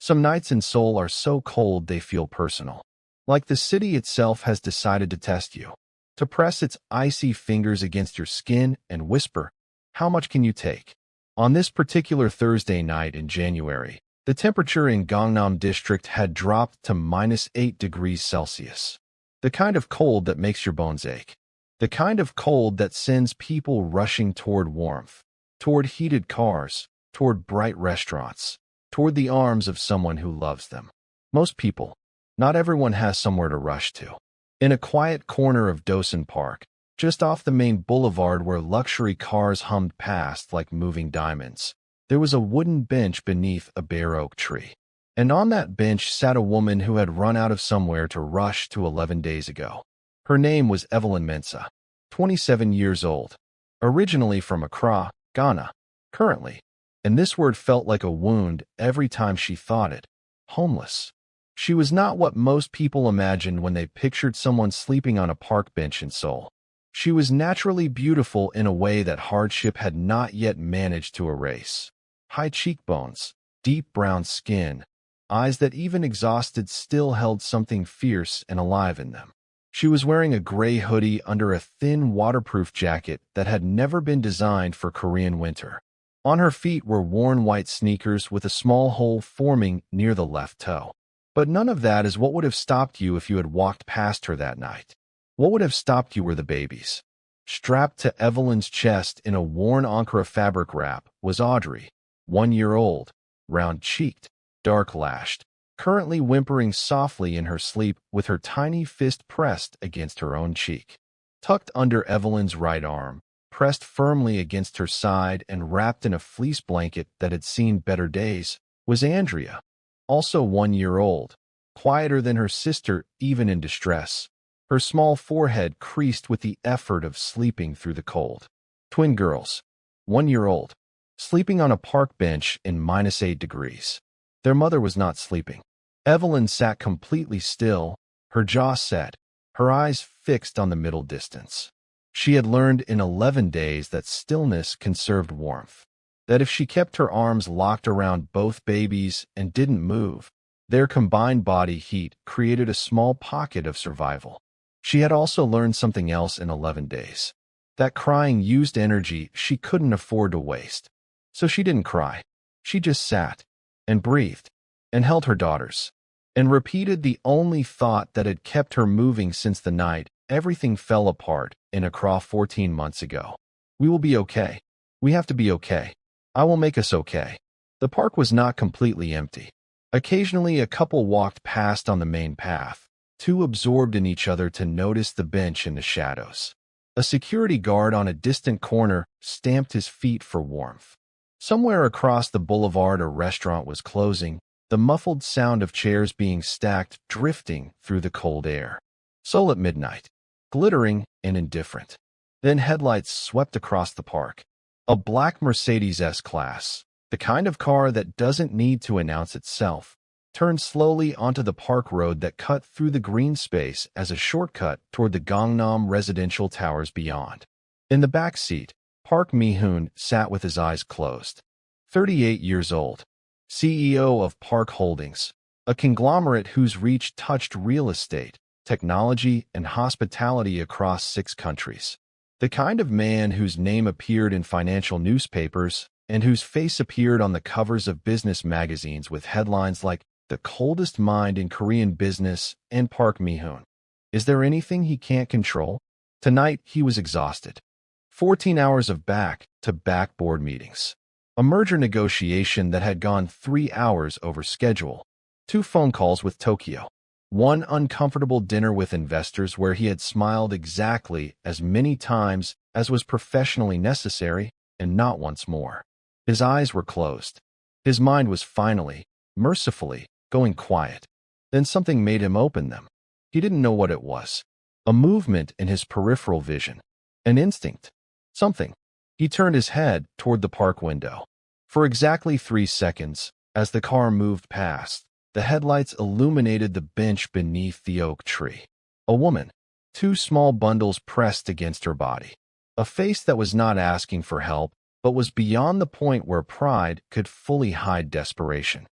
Some nights in Seoul are so cold they feel personal. Like the city itself has decided to test you, to press its icy fingers against your skin and whisper, "How much can you take?" On this particular Thursday night in January, the temperature in Gangnam district had dropped to -8 degrees Celsius. The kind of cold that makes your bones ache. The kind of cold that sends people rushing toward warmth, toward heated cars, toward bright restaurants, toward the arms of someone who loves them. Most people, not everyone, has somewhere to rush to. In a quiet corner of Dosan Park, just off the main boulevard where luxury cars hummed past like moving diamonds, there was a wooden bench beneath a bare oak tree. And on that bench sat a woman who had run out of somewhere to rush to 11 days ago. Her name was Evelyn Mensah, 27 years old, originally from Accra, Ghana, currently, and this word felt like a wound every time she thought it, homeless. She was not what most people imagined when they pictured someone sleeping on a park bench in Seoul. She was naturally beautiful in a way that hardship had not yet managed to erase. High cheekbones, deep brown skin, eyes that even exhausted still held something fierce and alive in them. She was wearing a gray hoodie under a thin waterproof jacket that had never been designed for Korean winter. On her feet were worn white sneakers with a small hole forming near the left toe. But none of that is what would have stopped you if you had walked past her that night. What would have stopped you were the babies. Strapped to Evelyn's chest in a worn Ankara fabric wrap was Audrey, 1 year old, round-cheeked, dark-lashed, currently whimpering softly in her sleep with her tiny fist pressed against her own cheek. Tucked under Evelyn's right arm, pressed firmly against her side and wrapped in a fleece blanket that had seen better days, was Andrea, also 1 year old, quieter than her sister even in distress, her small forehead creased with the effort of sleeping through the cold. Twin girls, 1 year old, sleeping on a park bench in -8 degrees. Their mother was not sleeping. Evelyn sat completely still, her jaw set, her eyes fixed on the middle distance. She had learned in 11 days that stillness conserved warmth, that if she kept her arms locked around both babies and didn't move, their combined body heat created a small pocket of survival. She had also learned something else in 11 days, that crying used energy she couldn't afford to waste. So she didn't cry. She just sat and breathed and held her daughters and repeated the only thought that had kept her moving since the night everything fell apart in Accra 14 months ago. We will be okay. We have to be okay. I will make us okay. The park was not completely empty. Occasionally, a couple walked past on the main path, too absorbed in each other to notice the bench in the shadows. A security guard on a distant corner stamped his feet for warmth. Somewhere across the boulevard a restaurant was closing, the muffled sound of chairs being stacked drifting through the cold air. Seoul at midnight, glittering and indifferent. Then headlights swept across the park. A black Mercedes S-Class, the kind of car that doesn't need to announce itself, turned slowly onto the park road that cut through the green space as a shortcut toward the Gangnam residential towers beyond. In the back seat, Park Mi-hoon sat with his eyes closed. 38 years old, CEO of Park Holdings, a conglomerate whose reach touched real estate, technology, and hospitality across 6 countries. The kind of man whose name appeared in financial newspapers and whose face appeared on the covers of business magazines with headlines like "The Coldest Mind in Korean Business" and "Park Mi-hoon. Is there anything he can't control?" Tonight, he was exhausted. 14 hours of back-to-back board meetings. A merger negotiation that had gone 3 hours over schedule. 2 phone calls with Tokyo. 1 uncomfortable dinner with investors where he had smiled exactly as many times as was professionally necessary, and not once more. His eyes were closed. His mind was finally, mercifully, going quiet. Then something made him open them. He didn't know what it was. A movement in his peripheral vision. An instinct. Something. He turned his head toward the park window. For exactly 3 seconds, as the car moved past, the headlights illuminated the bench beneath the oak tree. A woman. 2 small bundles pressed against her body. A face that was not asking for help, but was beyond the point where pride could fully hide desperation.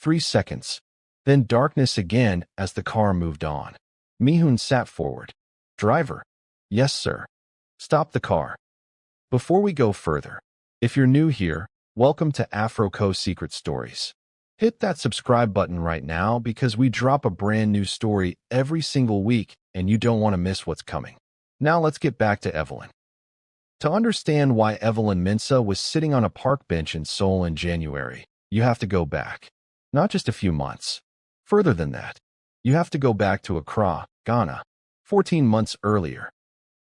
3 seconds. Then darkness again as the car moved on. Mi-hoon sat forward. Driver. Yes, sir. Stop the car. Before we go further, if you're new here, welcome to AfroCo Secret Stories. Hit that subscribe button right now because we drop a brand new story every single week and you don't want to miss what's coming. Now let's get back to Evelyn. To understand why Evelyn Mensah was sitting on a park bench in Seoul in January, you have to go back. Not just a few months. Further than that, you have to go back to Accra, Ghana, 14 months earlier.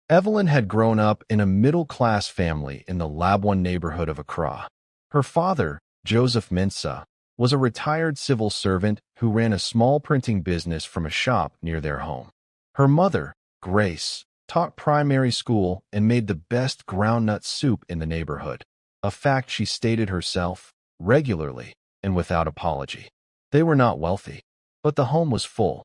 Evelyn had grown up in a middle-class family in the Labwan neighborhood of Accra. Her father, Joseph Mensah, was a retired civil servant who ran a small printing business from a shop near their home. Her mother, Grace, taught primary school and made the best groundnut soup in the neighborhood, a fact she stated herself regularly and without apology. They were not wealthy, but the home was full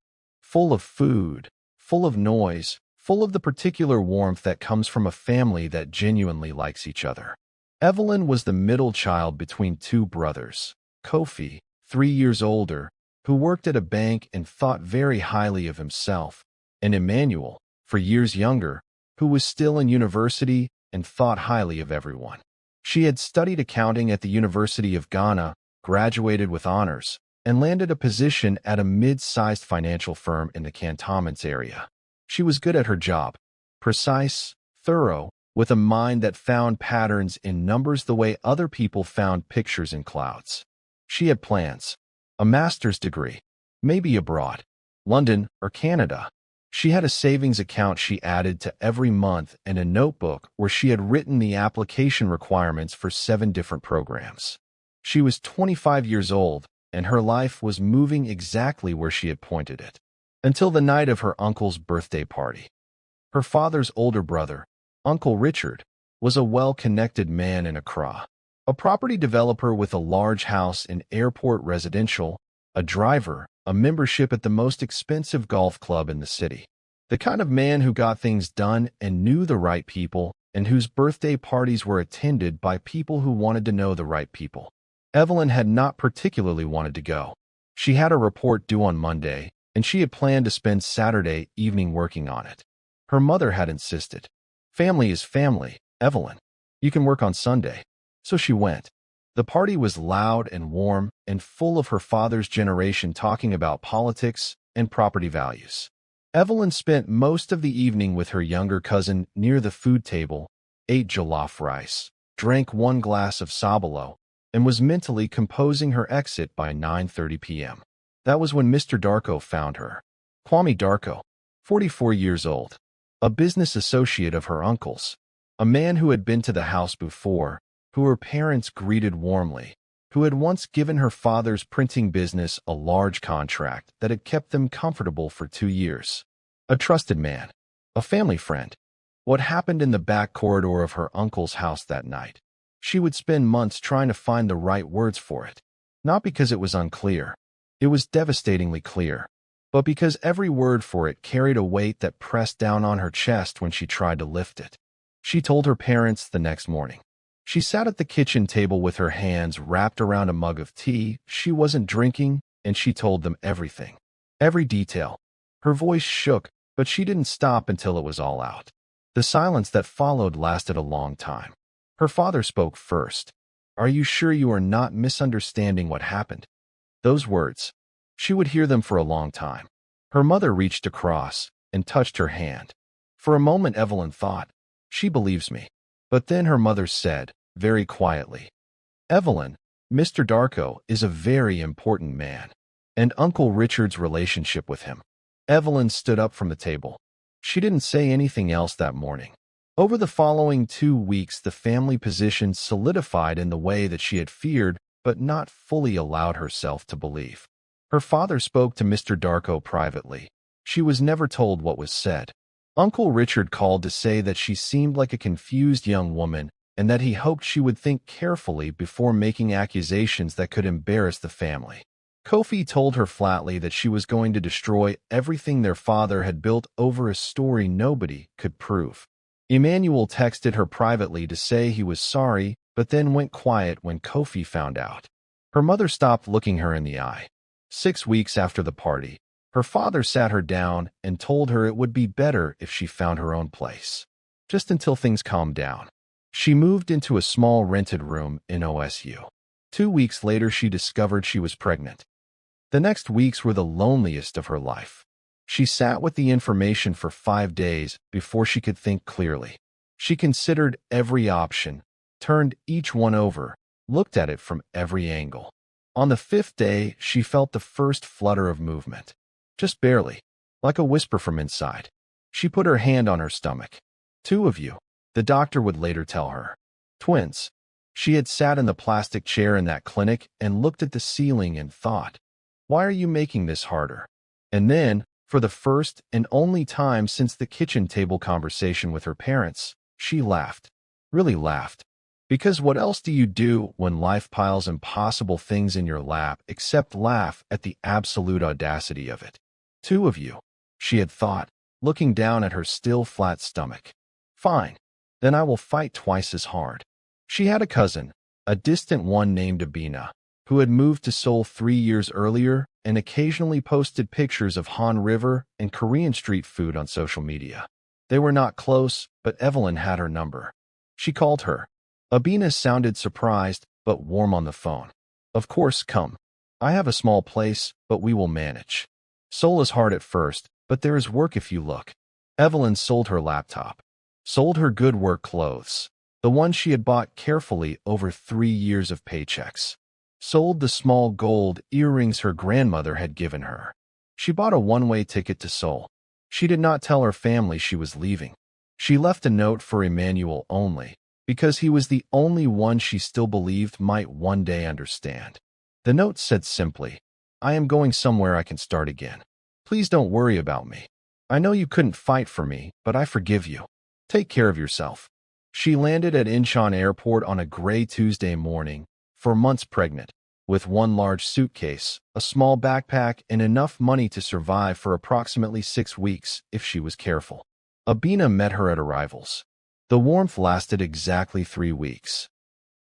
of food, full of noise, full of the particular warmth that comes from a family that genuinely likes each other. Evelyn was the middle child between two brothers, Kofi, 3 years older, who worked at a bank and thought very highly of himself, and Emmanuel, 4 years younger, who was still in university and thought highly of everyone. She had studied accounting at the University of Ghana, graduated with honors, and landed a position at a mid-sized financial firm in the cantonments area. She was good at her job, precise, thorough, with a mind that found patterns in numbers the way other people found pictures in clouds. She had plans, a master's degree, maybe abroad, London or Canada. She had a savings account she added to every month and a notebook where she had written the application requirements for 7 different programs. She was 25 years old, and her life was moving exactly where she had pointed it. Until the night of her uncle's birthday party. Her father's older brother, Uncle Richard, was a well-connected man in Accra, a property developer with a large house in airport residential, a driver, a membership at the most expensive golf club in the city. The kind of man who got things done and knew the right people and whose birthday parties were attended by people who wanted to know the right people. Evelyn had not particularly wanted to go. She had a report due on Monday, and she had planned to spend Saturday evening working on it. Her mother had insisted. Family is family, Evelyn. You can work on Sunday. So she went. The party was loud and warm and full of her father's generation talking about politics and property values. Evelyn spent most of the evening with her younger cousin near the food table, ate jollof rice, drank 1 glass of sabalo, and was mentally composing her exit by 9:30 p.m. That was when Mr. Darko found her. Kwame Darko, 44 years old, a business associate of her uncle's, a man who had been to the house before, who her parents greeted warmly, who had once given her father's printing business a large contract that had kept them comfortable for 2 years. A trusted man, a family friend. What happened in the back corridor of her uncle's house that night? She would spend months trying to find the right words for it, not because it was unclear. It was devastatingly clear, but because every word for it carried a weight that pressed down on her chest when she tried to lift it. She told her parents the next morning. She sat at the kitchen table with her hands wrapped around a mug of tea she wasn't drinking, and she told them everything. Every detail. Her voice shook, but she didn't stop until it was all out. The silence that followed lasted a long time. Her father spoke first. Are you sure you are not misunderstanding what happened? Those words. She would hear them for a long time. Her mother reached across and touched her hand. For a moment Evelyn thought, she believes me. But then her mother said, very quietly, Evelyn, Mr. Darko is a very important man, and Uncle Richard's relationship with him. Evelyn stood up from the table. She didn't say anything else that morning. Over the following 2 weeks, the family position solidified in the way that she had feared, but not fully allowed herself to believe. Her father spoke to Mr. Darko privately. She was never told what was said. Uncle Richard called to say that she seemed like a confused young woman and that he hoped she would think carefully before making accusations that could embarrass the family. Kofi told her flatly that she was going to destroy everything their father had built over a story nobody could prove. Emmanuel texted her privately to say he was sorry, but then went quiet when Kofi found out. Her mother stopped looking her in the eye. 6 weeks after the party, her father sat her down and told her it would be better if she found her own place. Just until things calmed down. She moved into a small rented room in OSU. 2 weeks later, she discovered she was pregnant. The next weeks were the loneliest of her life. She sat with the information for 5 days before she could think clearly. She considered every option, turned each one over, looked at it from every angle. On the 5th day, she felt the first flutter of movement. Just barely, like a whisper from inside. She put her hand on her stomach. "Two of you," the doctor would later tell her. Twins. She had sat in the plastic chair in that clinic and looked at the ceiling and thought, "Why are you making this harder?" And then, for the first and only time since the kitchen table conversation with her parents, she laughed. Really laughed. Because what else do you do when life piles impossible things in your lap except laugh at the absolute audacity of it? Two of you, she had thought, looking down at her still flat stomach. Fine, then I will fight twice as hard. She had a cousin, a distant one named Abina, who had moved to Seoul 3 years earlier and occasionally posted pictures of Han River and Korean street food on social media. They were not close, but Evelyn had her number. She called her. Abina sounded surprised, but warm on the phone. "Of course, come. I have a small place, but we will manage. Seoul is hard at first, but there is work if you look." Evelyn sold her laptop. Sold her good work clothes, the ones she had bought carefully over 3 years of paychecks. Sold the small gold earrings her grandmother had given her. She bought a one-way ticket to Seoul. She did not tell her family she was leaving. She left a note for Emmanuel only, because he was the only one she still believed might one day understand. The note said simply, "I am going somewhere I can start again. Please don't worry about me. I know you couldn't fight for me, but I forgive you. Take care of yourself." She landed at Incheon Airport on a gray Tuesday morning, 4 months pregnant, with one large suitcase, a small backpack, and enough money to survive for approximately 6 weeks if she was careful. Abina met her at arrivals. The warmth lasted exactly 3 weeks.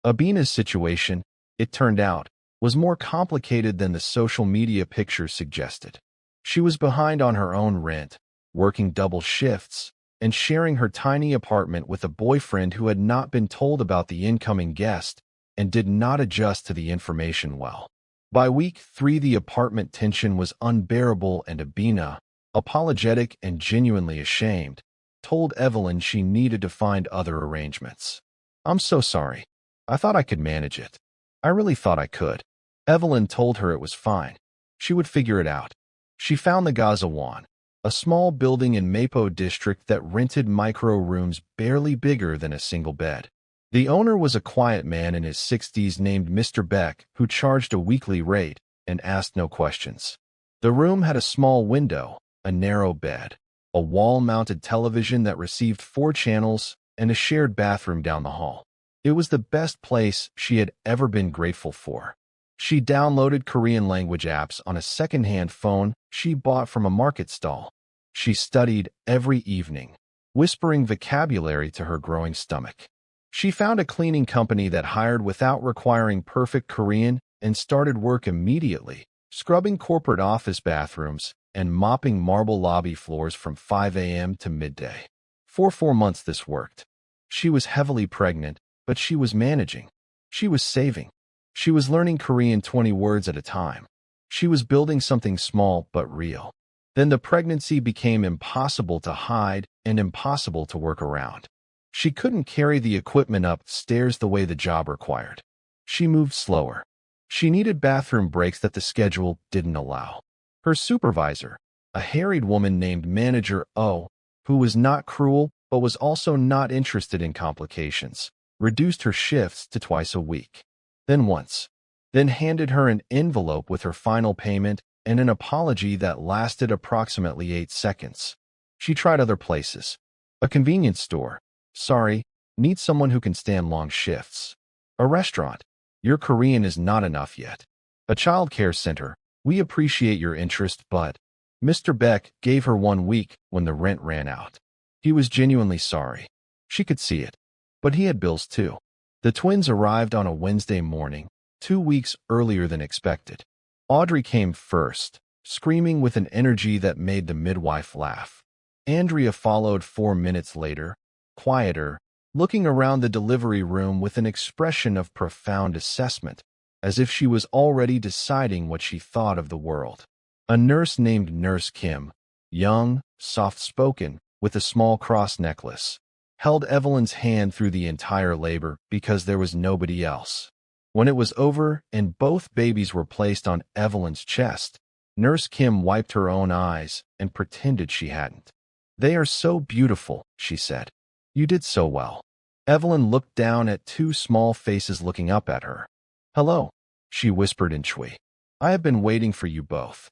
Abina's situation, it turned out, was more complicated than the social media pictures suggested. She was behind on her own rent, working double shifts, and sharing her tiny apartment with a boyfriend who had not been told about the incoming guest and did not adjust to the information well. By week 3, the apartment tension was unbearable, and Abina, apologetic and genuinely ashamed, told Evelyn she needed to find other arrangements. "I'm so sorry. I thought I could manage it. I really thought I could." Evelyn told her it was fine. She would figure it out. She found the Gazawan, a small building in Mapo district that rented micro rooms barely bigger than a single bed. The owner was a quiet man in his 60s named Mr. Beck, who charged a weekly rate and asked no questions. The room had a small window, a narrow bed, a wall-mounted television that received 4 channels, and a shared bathroom down the hall. It was the best place she had ever been grateful for. She downloaded Korean language apps on a second-hand phone she bought from a market stall. She studied every evening, whispering vocabulary to her growing stomach. She found a cleaning company that hired without requiring perfect Korean and started work immediately, scrubbing corporate office bathrooms and mopping marble lobby floors from 5 a.m. to midday. For 4 months this worked. She was heavily pregnant, but she was managing. She was saving. She was learning Korean 20 words at a time. She was building something small but real. Then the pregnancy became impossible to hide and impossible to work around. She couldn't carry the equipment up stairs the way the job required. She moved slower. She needed bathroom breaks that the schedule didn't allow. Her supervisor, a harried woman named Manager O, who was not cruel but was also not interested in complications, reduced her shifts to twice a week. Then once. Then handed her an envelope with her final payment and an apology that lasted approximately 8 seconds. She tried other places. A convenience store. "Sorry, need someone who can stand long shifts." A restaurant. "Your Korean is not enough yet." A child care center. "We appreciate your interest, but..." Mr. Beck gave her 1 week when the rent ran out. He was genuinely sorry. She could see it. But he had bills too. The twins arrived on a Wednesday morning, 2 weeks earlier than expected. Audrey came first, screaming with an energy that made the midwife laugh. Andrea followed 4 minutes later, quieter, looking around the delivery room with an expression of profound assessment, as if she was already deciding what she thought of the world. A nurse named Nurse Kim, young, soft-spoken, with a small cross necklace, held Evelyn's hand through the entire labor because there was nobody else. When it was over and both babies were placed on Evelyn's chest, Nurse Kim wiped her own eyes and pretended she hadn't. "They are so beautiful," she said. "You did so well." Evelyn looked down at two small faces looking up at her. "Hello," she whispered in Chui. "I have been waiting for you both."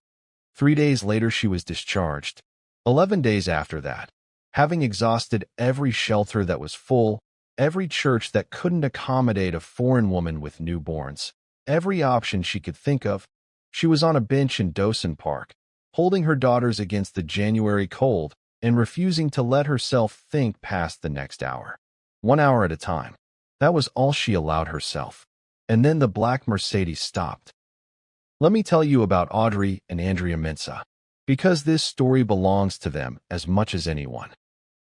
3 days later she was discharged. 11 days after that, having exhausted every shelter that was full, every church that couldn't accommodate a foreign woman with newborns, every option she could think of, she was on a bench in Dawson Park, holding her daughters against the January cold and refusing to let herself think past the next hour. 1 hour at a time. That was all she allowed herself. And then the black Mercedes stopped. Let me tell you about Audrey and Andrea Mensah, because this story belongs to them as much as anyone.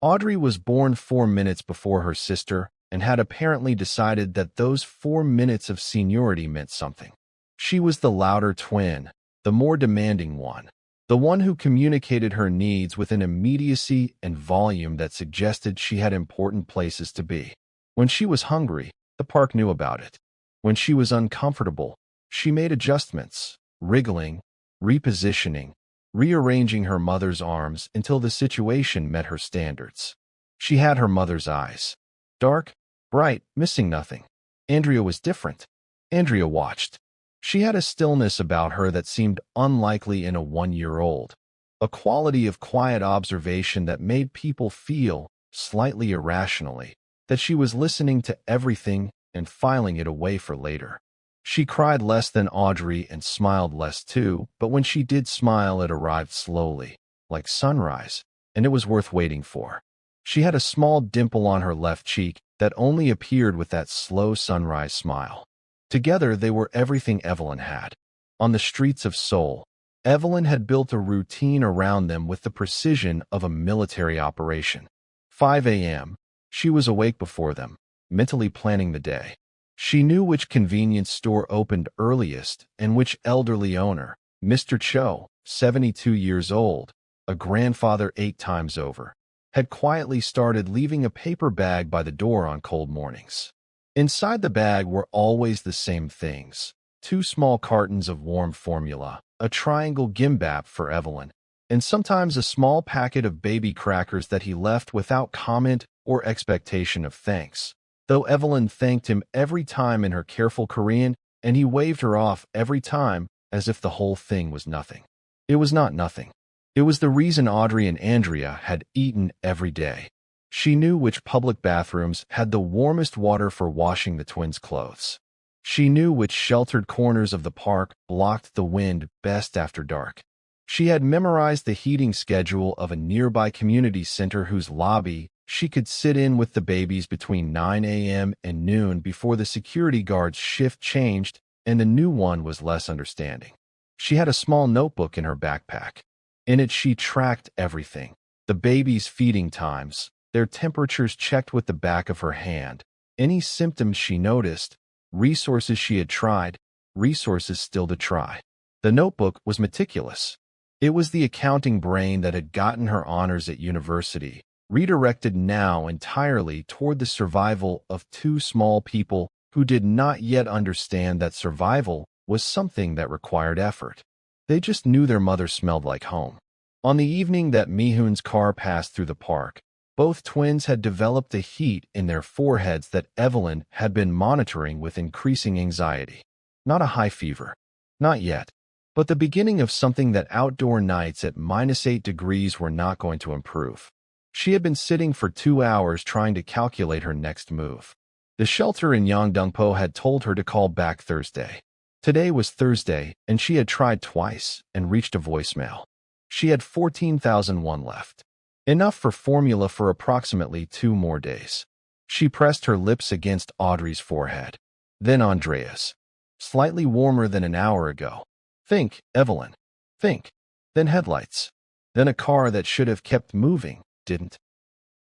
Audrey was born 4 minutes before her sister and had apparently decided that those 4 minutes of seniority meant something. She was the louder twin, the more demanding one, the one who communicated her needs with an immediacy and volume that suggested she had important places to be. When she was hungry, the park knew about it. When she was uncomfortable, she made adjustments, wriggling, repositioning, rearranging her mother's arms until the situation met her standards. She had her mother's eyes. Dark, bright, missing nothing. Andrea was different. Andrea watched. She had a stillness about her that seemed unlikely in a 1-year-old, a quality of quiet observation that made people feel, slightly irrationally, that she was listening to everything and filing it away for later. She cried less than Audrey and smiled less too, but when she did smile it arrived slowly, like sunrise, and it was worth waiting for. She had a small dimple on her left cheek that only appeared with that slow sunrise smile. Together they were everything Evelyn had. On the streets of Seoul, Evelyn had built a routine around them with the precision of a military operation. 5 a.m., she was awake before them, mentally planning the day. She knew which convenience store opened earliest and which elderly owner, Mr. Cho, 72 years old, a grandfather 8 times over, had quietly started leaving a paper bag by the door on cold mornings. Inside the bag were always the same things: 2 small cartons of warm formula, a triangle gimbap for Evelyn, and sometimes a small packet of baby crackers that he left without comment or expectation of thanks. Though Evelyn thanked him every time in her careful Korean, and he waved her off every time as if the whole thing was nothing. It was not nothing. It was the reason Audrey and Andrea had eaten every day. She knew which public bathrooms had the warmest water for washing the twins' clothes. She knew which sheltered corners of the park blocked the wind best after dark. She had memorized the heating schedule of a nearby community center whose lobby she could sit in with the babies between 9 a.m. and noon before the security guard's shift changed and the new one was less understanding. She had a small notebook in her backpack. In it she tracked everything: the babies' feeding times, their temperatures checked with the back of her hand, any symptoms she noticed, resources she had tried, resources still to try. The notebook was meticulous. It was the accounting brain that had gotten her honors at university, redirected now entirely toward the survival of 2 small people who did not yet understand that survival was something that required effort. They just knew their mother smelled like home. On the evening that Mi-hoon's car passed through the park, both twins had developed a heat in their foreheads that Evelyn had been monitoring with increasing anxiety. Not a high fever. Not yet. But the beginning of something that outdoor nights at -8 degrees were not going to improve. She had been sitting for 2 hours trying to calculate her next move. The shelter in Yeongdeungpo had told her to call back Thursday. Today was Thursday, and she had tried twice and reached a voicemail. She had 14,001 left. Enough for formula for approximately 2 more days. She pressed her lips against Audrey's forehead. Then Andrea's. slightly warmer than an hour ago. Think, Evelyn. Think. Then headlights. Then a car that should have kept moving, didn't.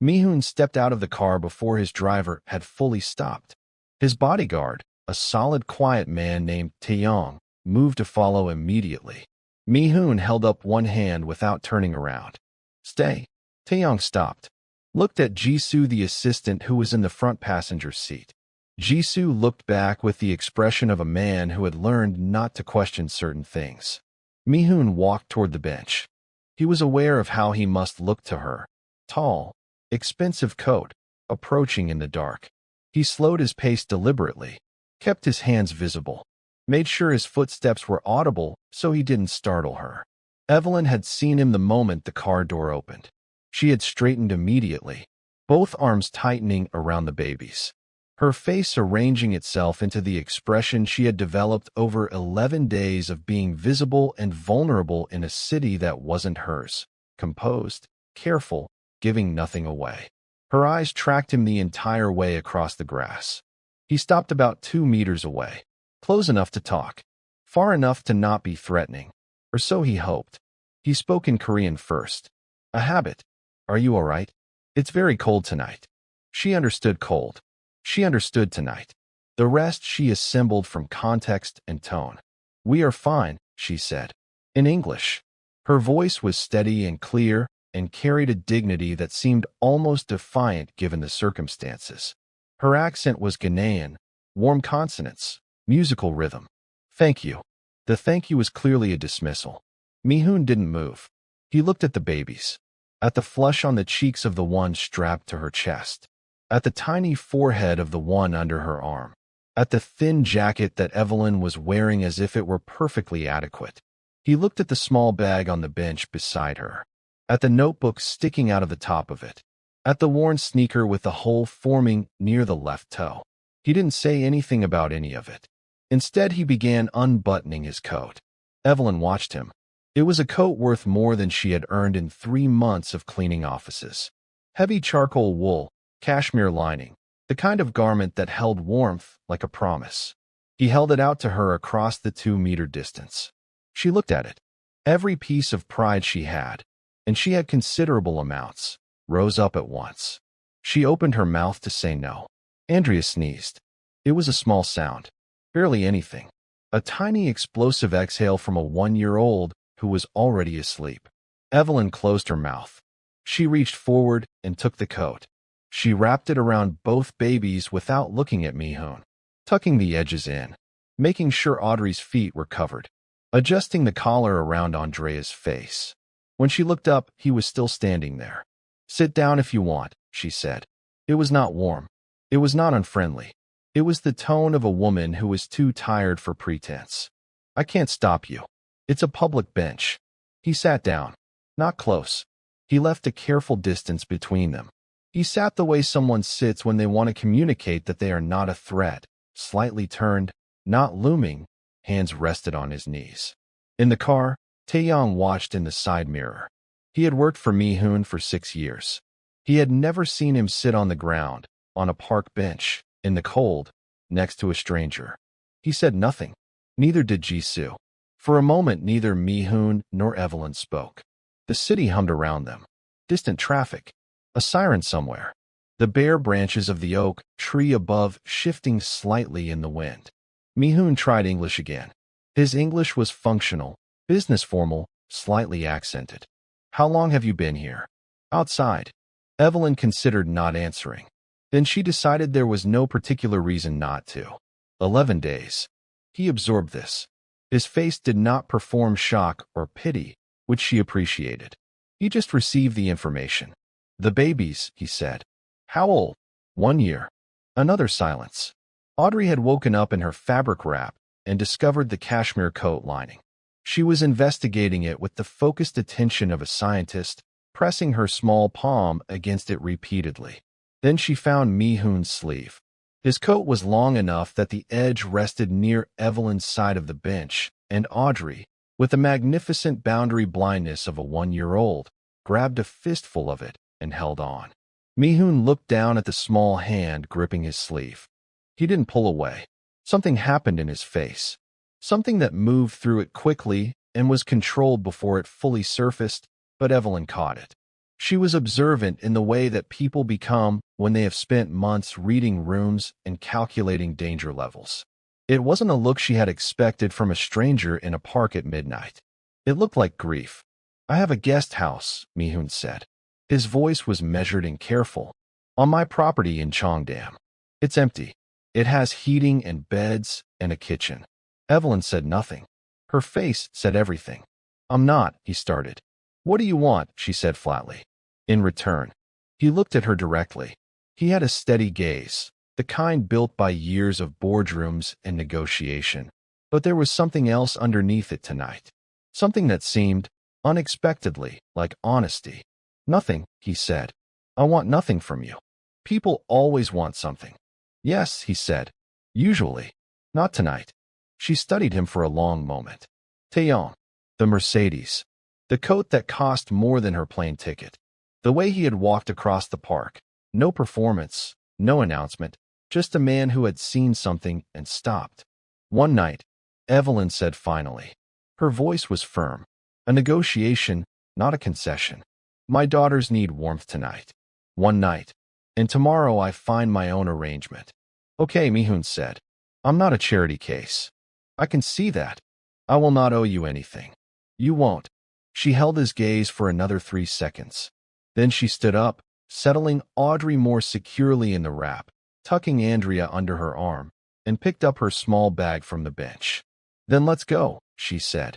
Mi-hoon stepped out of the car before his driver had fully stopped. His bodyguard, a solid, quiet man named Taeyong, moved to follow immediately. Mi-hoon held up one hand without turning around. Stay. Taeyong stopped. Looked at Jisoo, the assistant who was in the front passenger seat. Jisoo looked back with the expression of a man who had learned not to question certain things. Mi-hoon walked toward the bench. He was aware of how he must look to her. Tall, expensive coat, approaching in the dark. He slowed his pace deliberately, kept his hands visible, made sure his footsteps were audible so he didn't startle her. Evelyn had seen him the moment the car door opened. She had straightened immediately, both arms tightening around the babies. Her face arranging itself into the expression she had developed over 11 days of being visible and vulnerable in a city that wasn't hers, composed, careful, giving nothing away. Her eyes tracked him the entire way across the grass. He stopped about 2 meters away, close enough to talk, far enough to not be threatening, or so he hoped. He spoke in Korean first. A habit. Are you all right? It's very cold tonight. She understood cold. She understood tonight. The rest she assembled from context and tone. We are fine, she said. In English. Her voice was steady and clear and carried a dignity that seemed almost defiant given the circumstances. Her accent was Ghanaian, warm consonants, musical rhythm. Thank you. The thank you was clearly a dismissal. Mi-hoon didn't move. He looked at the babies, at the flush on the cheeks of the one strapped to her chest, at the tiny forehead of the one under her arm, at the thin jacket that Evelyn was wearing as if it were perfectly adequate. He looked at the small bag on the bench beside her, at the notebook sticking out of the top of it, at the worn sneaker with the hole forming near the left toe. He didn't say anything about any of it. Instead, he began unbuttoning his coat. Evelyn watched him. It was a coat worth more than she had earned in 3 months of cleaning offices. Heavy charcoal wool, cashmere lining, the kind of garment that held warmth like a promise. He held it out to her across the 2-meter distance. She looked at it. Every piece of pride she had, and she had considerable amounts, rose up at once. She opened her mouth to say no. Andrea sneezed. It was a small sound, barely anything. A tiny explosive exhale from a 1-year-old who was already asleep. Evelyn closed her mouth. She reached forward and took the coat. She wrapped it around both babies without looking at Mi-hoon, tucking the edges in, making sure Audrey's feet were covered, adjusting the collar around Andrea's face. When she looked up, he was still standing there. Sit down if you want, she said. It was not warm. It was not unfriendly. It was the tone of a woman who was too tired for pretense. I can't stop you. It's a public bench. He sat down. Not close. He left a careful distance between them. He sat the way someone sits when they want to communicate that they are not a threat, slightly turned, not looming, hands rested on his knees. In the car, Taeyong watched in the side mirror. He had worked for Mi-hoon for 6 years. He had never seen him sit on the ground, on a park bench, in the cold, next to a stranger. He said nothing. Neither did Jisoo. For a moment, neither Mi-hoon nor Evelyn spoke. The city hummed around them. Distant traffic. A siren somewhere. The bare branches of the oak tree above shifting slightly in the wind. Mi-hoon tried English again. His English was functional, business formal, slightly accented. How long have you been here? Outside. Evelyn considered not answering. Then she decided there was no particular reason not to. 11 days. He absorbed this. His face did not perform shock or pity, which she appreciated. He just received the information. The babies, he said. How old? 1 year. Another silence. Audrey had woken up in her fabric wrap and discovered the cashmere coat lining. She was investigating it with the focused attention of a scientist, pressing her small palm against it repeatedly. Then she found Mi-hoon's sleeve. His coat was long enough that the edge rested near Evelyn's side of the bench, and Audrey, with the magnificent boundary blindness of a 1-year-old, grabbed a fistful of it and held on. Mi-hoon looked down at the small hand gripping his sleeve. He didn't pull away. Something happened in his face. Something that moved through it quickly and was controlled before it fully surfaced, but Evelyn caught it. She was observant in the way that people become when they have spent months reading rooms and calculating danger levels. It wasn't a look she had expected from a stranger in a park at midnight. It looked like grief. "I have a guest house," Mi-hoon said. His voice was measured and careful. "On my property in Cheongdam. It's empty. It has heating and beds and a kitchen." Evelyn said nothing. Her face said everything. "I'm not," he started. "What do you want?" she said flatly. In return, he looked at her directly. He had a steady gaze, the kind built by years of boardrooms and negotiation. But there was something else underneath it tonight. Something that seemed, unexpectedly, like honesty. "Nothing," he said. "I want nothing from you." People always want something. "Yes," he said. "Usually. Not tonight." She studied him for a long moment. Taeyong, the Mercedes, the coat that cost more than her plane ticket, the way he had walked across the park. No performance, no announcement, just a man who had seen something and stopped. "One night," Evelyn said finally. Her voice was firm. "A negotiation, not a concession. My daughters need warmth tonight. One night. And tomorrow I find my own arrangement." "Okay," Mi-hoon said. "I'm not a charity case. I can see that. I will not owe you anything." "You won't." She held his gaze for another 3 seconds. Then she stood up, settling Audrey more securely in the wrap, tucking Andrea under her arm, and picked up her small bag from the bench. "Then let's go," she said,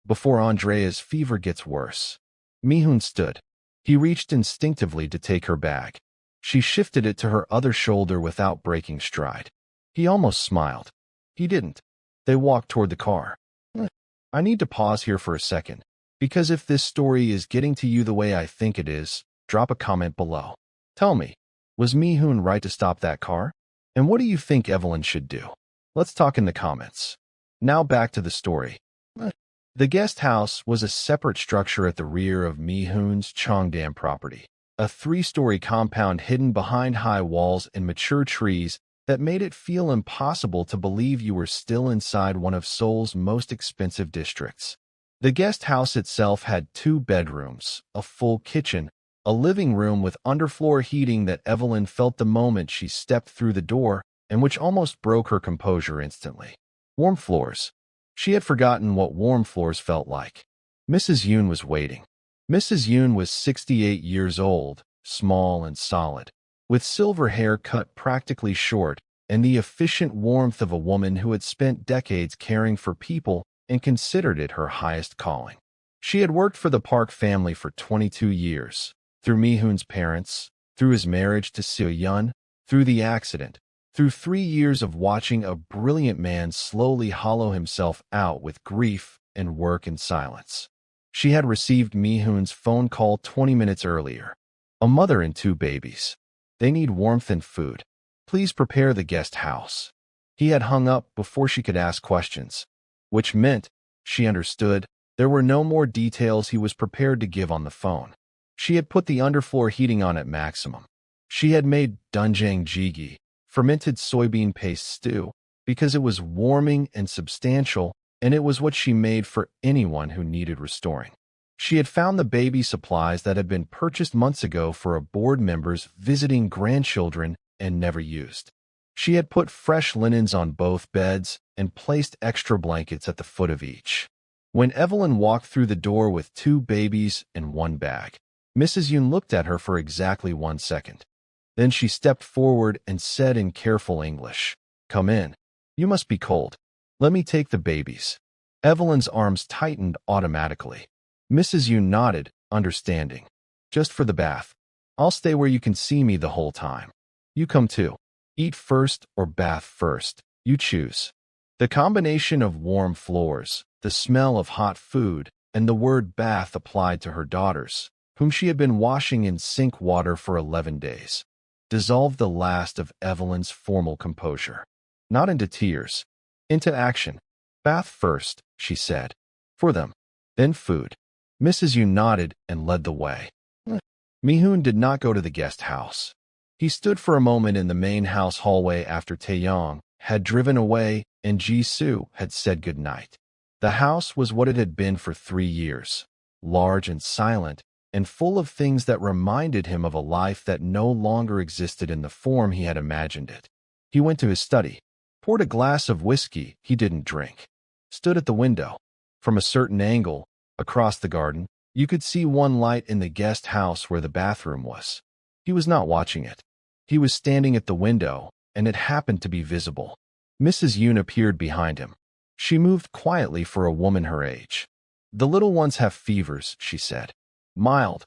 "before Andrea's fever gets worse." Mi-hoon stood. He reached instinctively to take her bag. She shifted it to her other shoulder without breaking stride. He almost smiled. He didn't. They walked toward the car. "I need to pause here for a second, because if this story is getting to you the way I think it is, drop a comment below. Tell me, was Mi-hoon right to stop that car? And what do you think Evelyn should do? Let's talk in the comments. Now back to the story. The guest house was a separate structure at the rear of Mi-hoon's Cheongdam property, a 3-story compound hidden behind high walls and mature trees that made it feel impossible to believe you were still inside one of Seoul's most expensive districts. The guest house itself had 2 bedrooms, a full kitchen, a living room with underfloor heating that Evelyn felt the moment she stepped through the door and which almost broke her composure instantly. Warm floors. She had forgotten what warm floors felt like. Mrs. Yoon was waiting. Mrs. Yoon was 68 years old, small and solid, with silver hair cut practically short and the efficient warmth of a woman who had spent decades caring for people and considered it her highest calling. She had worked for the Park family for 22 years, through Mi-hoon's parents, through his marriage to Seo-yeon, through the accident, through 3 years of watching a brilliant man slowly hollow himself out with grief and work in silence. She had received Mi-hoon's phone call 20 minutes earlier. "A mother and 2 babies. They need warmth and food. Please prepare the guest house." He had hung up before she could ask questions, which meant, she understood, there were no more details he was prepared to give on the phone. She had put the underfloor heating on at maximum. She had made doenjang jjigae, fermented soybean paste stew, because it was warming and substantial, and it was what she made for anyone who needed restoring. She had found the baby supplies that had been purchased months ago for a board member's visiting grandchildren and never used. She had put fresh linens on both beds and placed extra blankets at the foot of each. When Evelyn walked through the door with 2 babies and 1 bag, Mrs. Yoon looked at her for exactly 1 second. Then she stepped forward and said in careful English, "Come in. You must be cold. Let me take the babies." Evelyn's arms tightened automatically. Mrs. Yoon nodded, understanding. "Just for the bath. I'll stay where you can see me the whole time. You come too. Eat first or bath first. You choose." The combination of warm floors, the smell of hot food, and the word bath applied to her daughters, whom she had been washing in sink water for 11 days, dissolved the last of Evelyn's formal composure. Not into tears, into action. "Bath first," she said. "For them. Then food." Mrs. Yoon nodded and led the way. Mi-hoon did not go to the guest house. He stood for a moment in the main house hallway after Taeyong, had driven away and Ji-soo had said goodnight. The house was what it had been for 3 years, large and silent, and full of things that reminded him of a life that no longer existed in the form he had imagined it. He went to his study, poured a glass of whiskey he didn't drink, stood at the window. From a certain angle, across the garden, you could see one light in the guest house where the bathroom was. He was not watching it. He was standing at the window, and it happened to be visible. Mrs. Yoon appeared behind him. She moved quietly for a woman her age. "The little ones have fevers," she said. "Mild.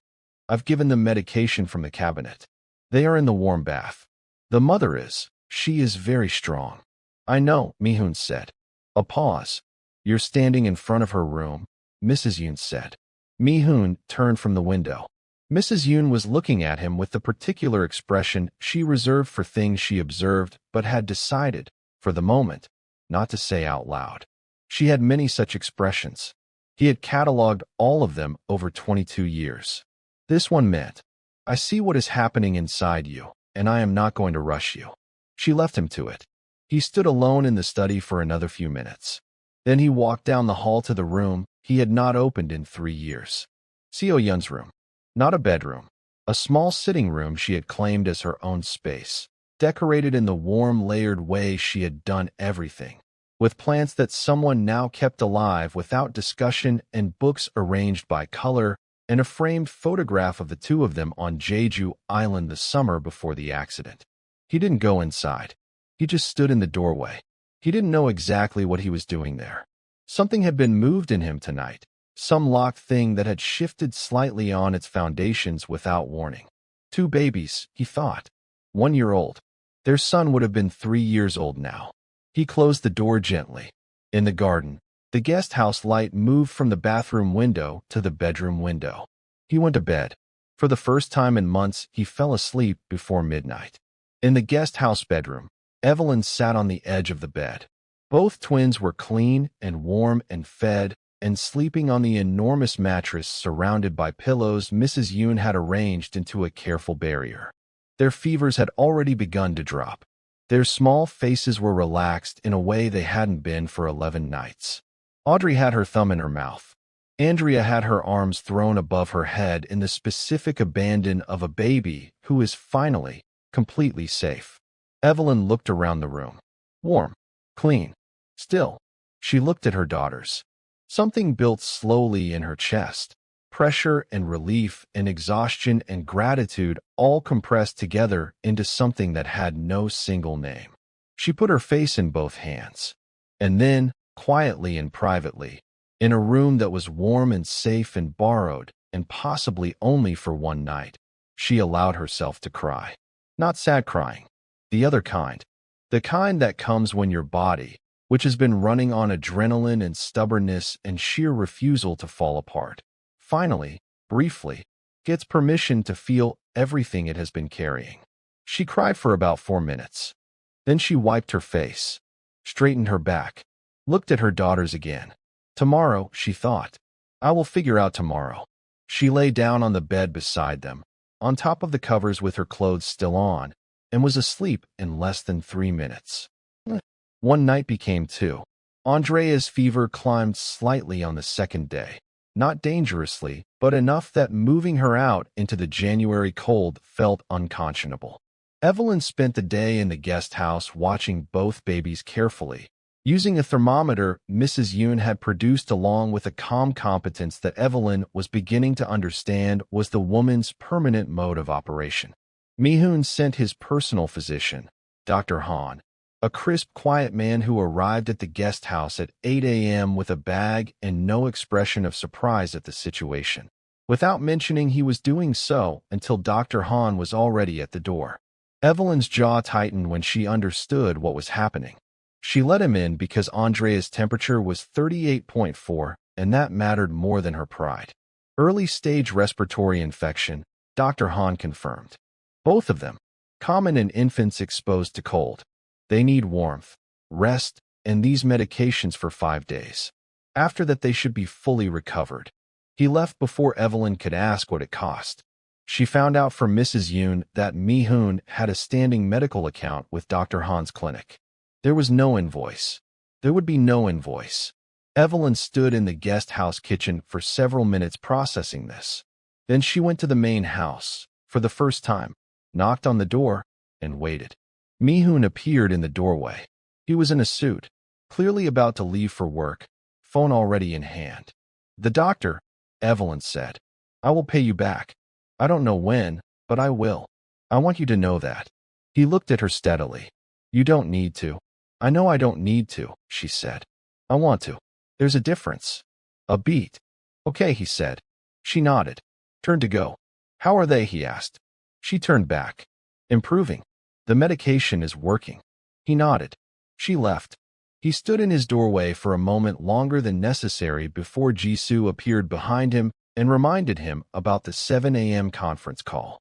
I've given them medication from the cabinet. They are in the warm bath. The mother is. She is very strong." "I know," Mi-hoon said. A pause. "You're standing in front of her room," Mrs. Yoon said. Mi-hoon turned from the window. Mrs. Yoon was looking at him with the particular expression she reserved for things she observed but had decided, for the moment, not to say out loud. She had many such expressions. He had catalogued all of them over 22 years. This one meant, "I see what is happening inside you, and I am not going to rush you." She left him to it. He stood alone in the study for another few minutes. Then he walked down the hall to the room he had not opened in 3 years. Seo-yeon's room. Not a bedroom. A small sitting room she had claimed as her own space, decorated in the warm, layered way she had done everything, with plants that someone now kept alive without discussion and books arranged by color, and a framed photograph of the two of them on Jeju Island the summer before the accident. He didn't go inside. He just stood in the doorway. He didn't know exactly what he was doing there. Something had been moved in him tonight, some locked thing that had shifted slightly on its foundations without warning. 2 babies, he thought. 1 year old. Their son would have been 3 years old now. He closed the door gently. In the garden, the guest house light moved from the bathroom window to the bedroom window. He went to bed. For the first time in months, he fell asleep before midnight. In the guest house bedroom, Evelyn sat on the edge of the bed. Both twins were clean and warm and fed, and sleeping on the enormous mattress surrounded by pillows Mrs. Yoon had arranged into a careful barrier. Their fevers had already begun to drop. Their small faces were relaxed in a way they hadn't been for 11 nights. Audrey had her thumb in her mouth. Andrea had her arms thrown above her head in the specific abandon of a baby who is finally completely safe. Evelyn looked around the room. Warm. Clean. Still. She looked at her daughters. Something built slowly in her chest. Pressure and relief and exhaustion and gratitude all compressed together into something that had no single name. She put her face in both hands. And then, quietly and privately, in a room that was warm and safe and borrowed, and possibly only for one night, she allowed herself to cry. Not sad crying. The other kind. The kind that comes when your body, which has been running on adrenaline and stubbornness and sheer refusal to fall apart, finally, briefly, gets permission to feel everything it has been carrying. She cried for about 4 minutes. Then she wiped her face, straightened her back, looked at her daughters again. Tomorrow, she thought. I will figure out tomorrow. She lay down on the bed beside them, on top of the covers with her clothes still on, and was asleep in less than 3 minutes. One night became 2. Andrea's fever climbed slightly on the second day. Not dangerously, but enough that moving her out into the January cold felt unconscionable. Evelyn spent the day in the guest house watching both babies carefully, using a thermometer Mrs. Yoon had produced along with a calm competence that Evelyn was beginning to understand was the woman's permanent mode of operation. Mi-hoon sent his personal physician, Dr. Han, a crisp, quiet man who arrived at the guest house at 8 a.m. with a bag and no expression of surprise at the situation, without mentioning he was doing so until Dr. Han was already at the door. Evelyn's jaw tightened when she understood what was happening. She let him in because Andrea's temperature was 38.4, and that mattered more than her pride. Early-stage respiratory infection, Dr. Han confirmed. Both of them, common in infants exposed to cold. They need warmth, rest, and these medications for 5 days. After that, they should be fully recovered. He left before Evelyn could ask what it cost. She found out from Mrs. Yoon that Mi-hoon had a standing medical account with Dr. Han's clinic. There was no invoice. There would be no invoice. Evelyn stood in the guest house kitchen for several minutes processing this. Then she went to the main house, for the first time, knocked on the door, and waited. Mi-hoon appeared in the doorway. He was in a suit, clearly about to leave for work, phone already in hand. "The doctor," Evelyn said. "I will pay you back. I don't know when, but I will. I want you to know that." He looked at her steadily. "You don't need to." "I know I don't need to," she said. "I want to. There's a difference." "A beat." "Okay," he said. She nodded. "Turned to go." "How are they?" he asked. She turned back. "Improving. The medication is working." He nodded. She left. He stood in his doorway for a moment longer than necessary before Jisoo appeared behind him and reminded him about the 7 a.m. conference call.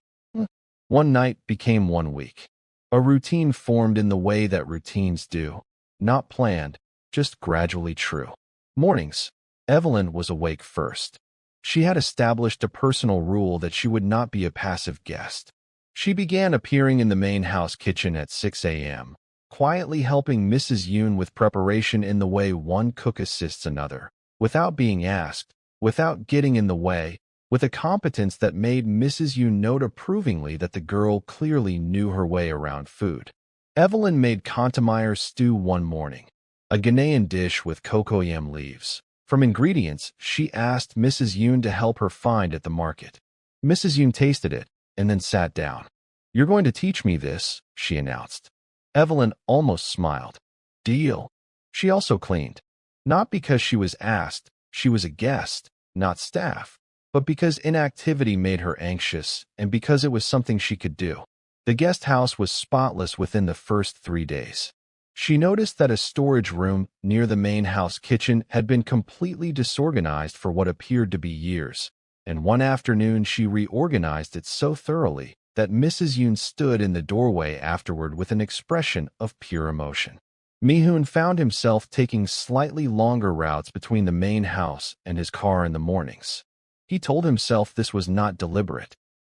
One night became 1 week. A routine formed in the way that routines do. Not planned, just gradually true. Mornings. Evelyn was awake first. She had established a personal rule that she would not be a passive guest. She began appearing in the main house kitchen at 6 a.m., quietly helping Mrs. Yoon with preparation in the way one cook assists another, without being asked, without getting in the way, with a competence that made Mrs. Yoon note approvingly that the girl clearly knew her way around food. Evelyn made kontamire stew one morning, a Ghanaian dish with cocoyam leaves. From ingredients, she asked Mrs. Yoon to help her find at the market. Mrs. Yoon tasted it, and then sat down. "You're going to teach me this," she announced. Evelyn almost smiled. "Deal." She also cleaned. Not because she was asked, she was a guest, not staff, but because inactivity made her anxious and because it was something she could do. The guest house was spotless within the first 3 days. She noticed that a storage room near the main house kitchen had been completely disorganized for what appeared to be years, and one afternoon she reorganized it so thoroughly that Mrs. Yoon stood in the doorway afterward with an expression of pure emotion. Mi-hoon found himself taking slightly longer routes between the main house and his car in the mornings. He told himself this was not deliberate.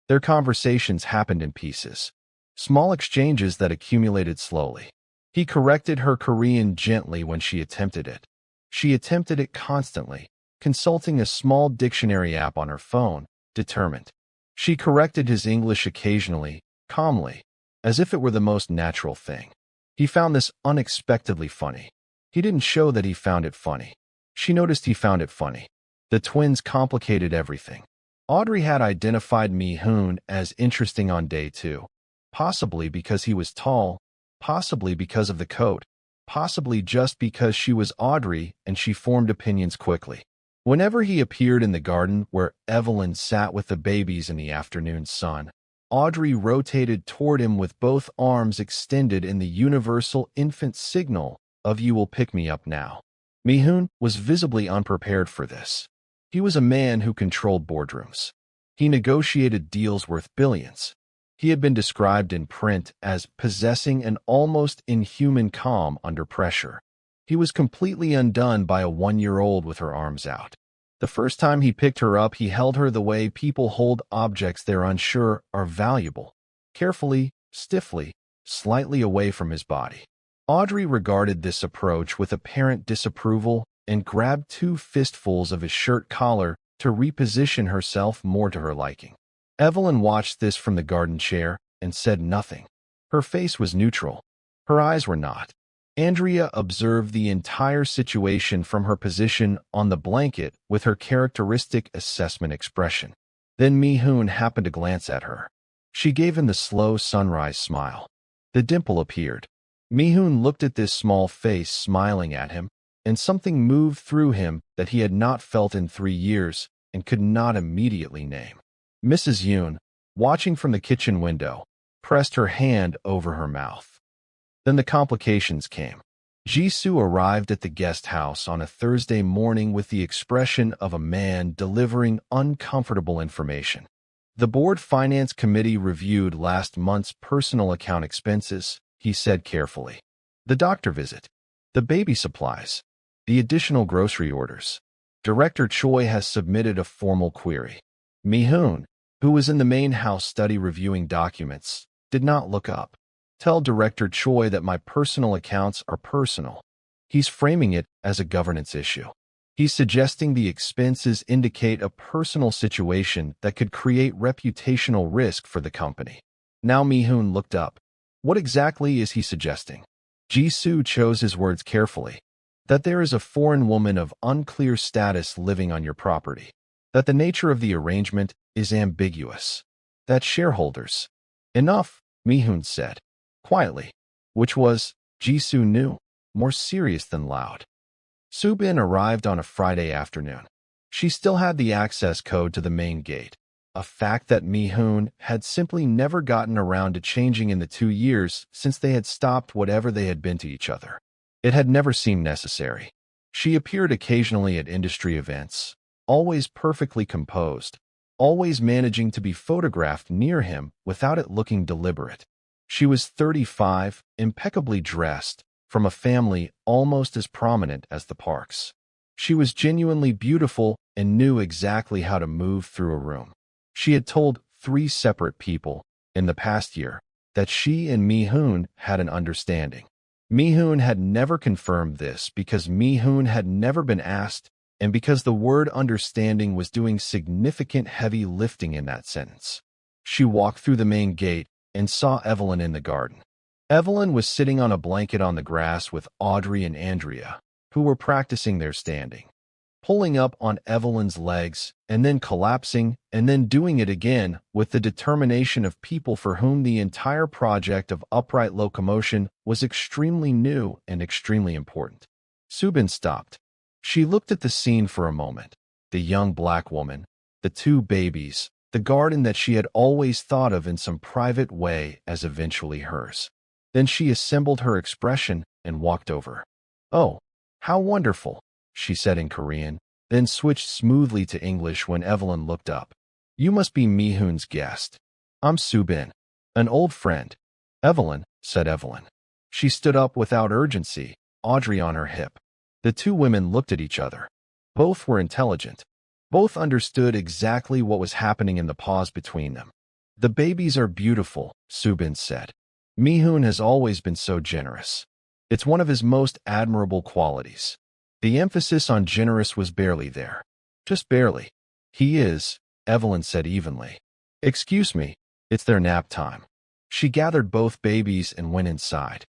Their conversations happened in pieces, small exchanges that accumulated slowly. He corrected her Korean gently when she attempted it. She attempted it constantly, consulting a small dictionary app on her phone, determined. She corrected his English occasionally, calmly, as if it were the most natural thing. He found this unexpectedly funny. He didn't show that he found it funny. She noticed he found it funny. The twins complicated everything. Audrey had identified Mi-hoon as interesting on day 2, possibly because he was tall, possibly because of the coat, possibly just because she was Audrey and she formed opinions quickly. Whenever he appeared in the garden where Evelyn sat with the babies in the afternoon sun, Audrey rotated toward him with both arms extended in the universal infant signal of "you will pick me up now." Mi-hoon was visibly unprepared for this. He was a man who controlled boardrooms. He negotiated deals worth billions. He had been described in print as possessing an almost inhuman calm under pressure. He was completely undone by a 1-year-old with her arms out. The first time he picked her up, he held her the way people hold objects they're unsure are valuable, carefully, stiffly, slightly away from his body. Audrey regarded this approach with apparent disapproval and grabbed 2 fistfuls of his shirt collar to reposition herself more to her liking. Evelyn watched this from the garden chair and said nothing. Her face was neutral. Her eyes were not. Andrea observed the entire situation from her position on the blanket with her characteristic assessment expression. Then Mi-hoon happened to glance at her. She gave him the slow sunrise smile. The dimple appeared. Mi-hoon looked at this small face smiling at him, and something moved through him that he had not felt in 3 years and could not immediately name. Mrs. Yoon, watching from the kitchen window, pressed her hand over her mouth. Then the complications came. Jisoo arrived at the guest house on a Thursday morning with the expression of a man delivering uncomfortable information. The board finance committee reviewed last month's personal account expenses, he said carefully. The doctor visit, the baby supplies, the additional grocery orders. Director Choi has submitted a formal query. Mi-hoon, who was in the main house study reviewing documents, did not look up. Tell Director Choi that my personal accounts are personal. He's framing it as a governance issue. He's suggesting the expenses indicate a personal situation that could create reputational risk for the company. Now Mi-hoon looked up. What exactly is he suggesting? Jisoo chose his words carefully. That there is a foreign woman of unclear status living on your property. That the nature of the arrangement is ambiguous. That shareholders. Enough, Mi-hoon said, quietly, which was, Jisoo knew, more serious than loud. Subin arrived on a Friday afternoon. She still had the access code to the main gate, a fact that Mi-hoon had simply never gotten around to changing in the 2 years since they had stopped whatever they had been to each other. It had never seemed necessary. She appeared occasionally at industry events, always perfectly composed, always managing to be photographed near him without it looking deliberate. She was 35, impeccably dressed, from a family almost as prominent as the Parks. She was genuinely beautiful and knew exactly how to move through a room. She had told 3 separate people, in the past year, that she and Mi-hoon had an understanding. Mi-hoon had never confirmed this because Mi-hoon had never been asked, and because the word understanding was doing significant heavy lifting in that sentence. She walked through the main gate and saw Evelyn in the garden. Evelyn was sitting on a blanket on the grass with Audrey and Andrea, who were practicing their standing. Pulling up on Evelyn's legs, and then collapsing, and then doing it again with the determination of people for whom the entire project of upright locomotion was extremely new and extremely important. Subin stopped. She looked at the scene for a moment. The young black woman, the 2 babies, the garden that she had always thought of in some private way as eventually hers. Then she assembled her expression and walked over. "Oh, how wonderful," she said in Korean, then switched smoothly to English when Evelyn looked up. "You must be Mi-hoon's guest." "I'm Subin, an old friend." "Evelyn," said Evelyn. She stood up without urgency, Audrey on her hip. The 2 women looked at each other. Both were intelligent. Both understood exactly what was happening in the pause between them. "The babies are beautiful," Subin said. "Mi-hoon has always been so generous. It's one of his most admirable qualities." The emphasis on generous was barely there. Just barely. "He is," Evelyn said evenly. "Excuse me, it's their nap time." She gathered both babies and went inside.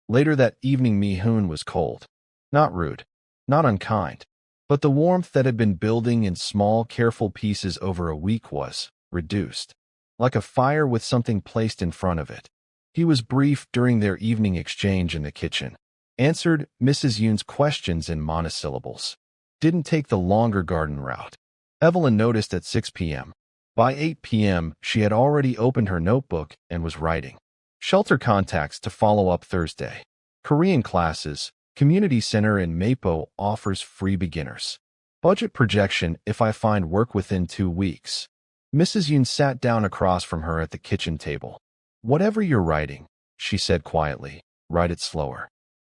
Later that evening Mi-hoon was cold. Not rude, not unkind, but the warmth that had been building in small, careful pieces over a week was reduced, like a fire with something placed in front of it. He was brief during their evening exchange in the kitchen, answered Mrs. Yoon's questions in monosyllables, didn't take the longer garden route. Evelyn noticed at 6 p.m. By 8 p.m., she had already opened her notebook and was writing. Shelter contacts to follow up Thursday. Korean classes, Community Center in Mapo offers free beginners. Budget projection if I find work within 2 weeks. Mrs. Yoon sat down across from her at the kitchen table. "Whatever you're writing," she said quietly, "write it slower."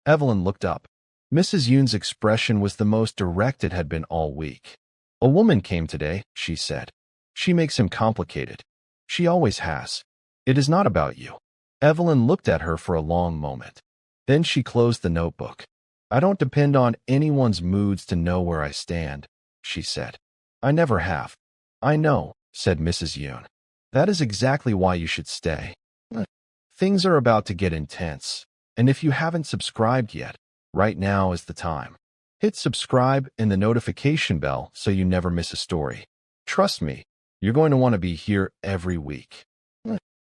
Evelyn looked up. Mrs. Yoon's expression was the most direct it had been all week. "A woman came today," she said. "She makes him complicated. She always has. It is not about you." Evelyn looked at her for a long moment. Then she closed the notebook. "I don't depend on anyone's moods to know where I stand," she said. "I never have." "I know," said Mrs. Yoon. "That is exactly why you should stay. Things are about to get intense, and if you haven't subscribed yet, right now is the time. Hit subscribe and the notification bell so you never miss a story. Trust me, you're going to want to be here every week."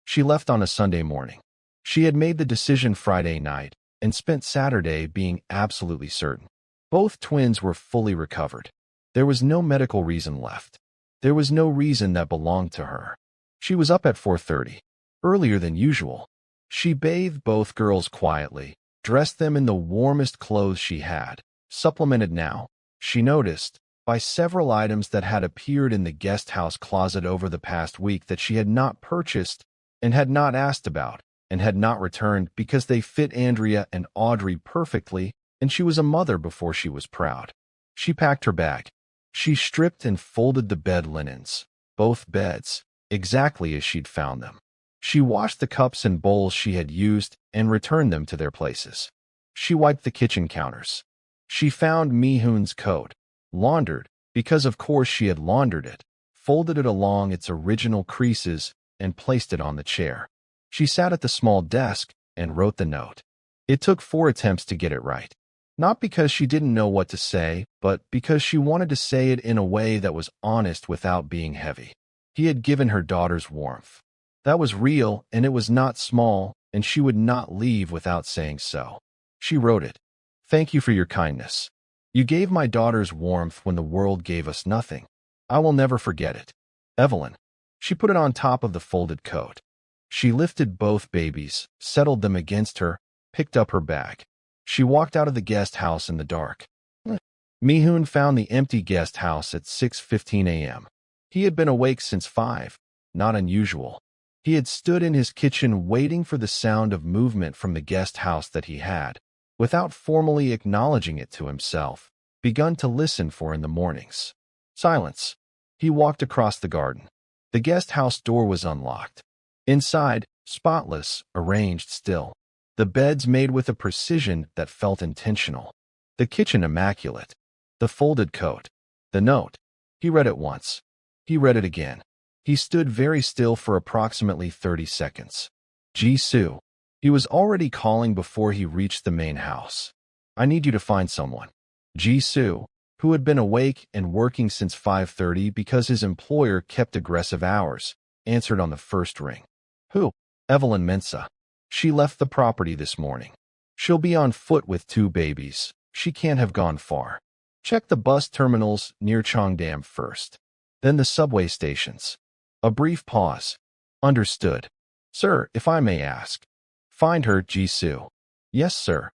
She left on a Sunday morning. She had made the decision Friday night and spent Saturday being absolutely certain. Both twins were fully recovered. There was no medical reason left. There was no reason that belonged to her. She was up at 4:30, earlier than usual. She bathed both girls quietly, dressed them in the warmest clothes she had, supplemented now, she noticed, by several items that had appeared in the guest house closet over the past week that she had not purchased and had not asked about and had not returned because they fit Andrea and Audrey perfectly, and she was a mother before she was proud. She packed her bag. She stripped and folded the bed linens, both beds, exactly as she'd found them. She washed the cups and bowls she had used and returned them to their places. She wiped the kitchen counters. She found Mi-hoon's coat, laundered, because of course she had laundered it, folded it along its original creases, and placed it on the chair. She sat at the small desk and wrote the note. It took 4 attempts to get it right. Not because she didn't know what to say, but because she wanted to say it in a way that was honest without being heavy. He had given her daughter's warmth. That was real, and it was not small, and she would not leave without saying so. She wrote it. Thank you for your kindness. You gave my daughter's warmth when the world gave us nothing. I will never forget it. Evelyn. She put it on top of the folded coat. She lifted both babies, settled them against her, picked up her bag. She walked out of the guest house in the dark. Mi-hoon found the empty guest house at 6:15 a.m. He had been awake since 5, not unusual. He had stood in his kitchen waiting for the sound of movement from the guest house that he had, without formally acknowledging it to himself, begun to listen for in the mornings. Silence. He walked across the garden. The guest house door was unlocked. Inside, spotless, arranged still. The beds made with a precision that felt intentional. The kitchen immaculate. The folded coat. The note. He read it once. He read it again. He stood very still for approximately 30 seconds. Jisoo. He was already calling before he reached the main house. I need you to find someone. Jisoo, who had been awake and working since 5:30 because his employer kept aggressive hours, answered on the first ring. Who? Evelyn Mensa. She left the property this morning. She'll be on foot with 2 babies. She can't have gone far. Check the bus terminals near Cheongdam first. Then the subway stations. A brief pause. Understood. Sir, if I may ask. Find her, Jisoo. Yes, sir.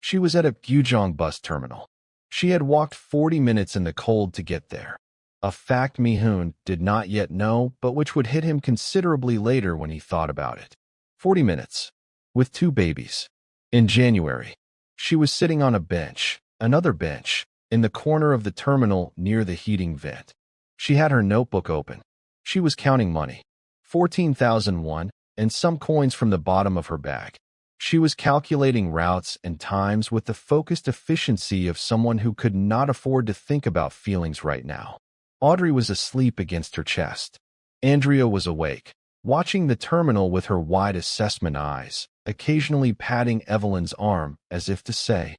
She was at a Gujong bus terminal. She had walked 40 minutes in the cold to get there. A fact Mi-hoon did not yet know, but which would hit him considerably later when he thought about it. 40 minutes. With 2 babies. In January. She was sitting on a bench, another bench, in the corner of the terminal near the heating vent. She had her notebook open. She was counting money. 14,001, and some coins from the bottom of her bag. She was calculating routes and times with the focused efficiency of someone who could not afford to think about feelings right now. Audrey was asleep against her chest. Andrea was awake, watching the terminal with her wide assessment eyes, occasionally patting Evelyn's arm as if to say,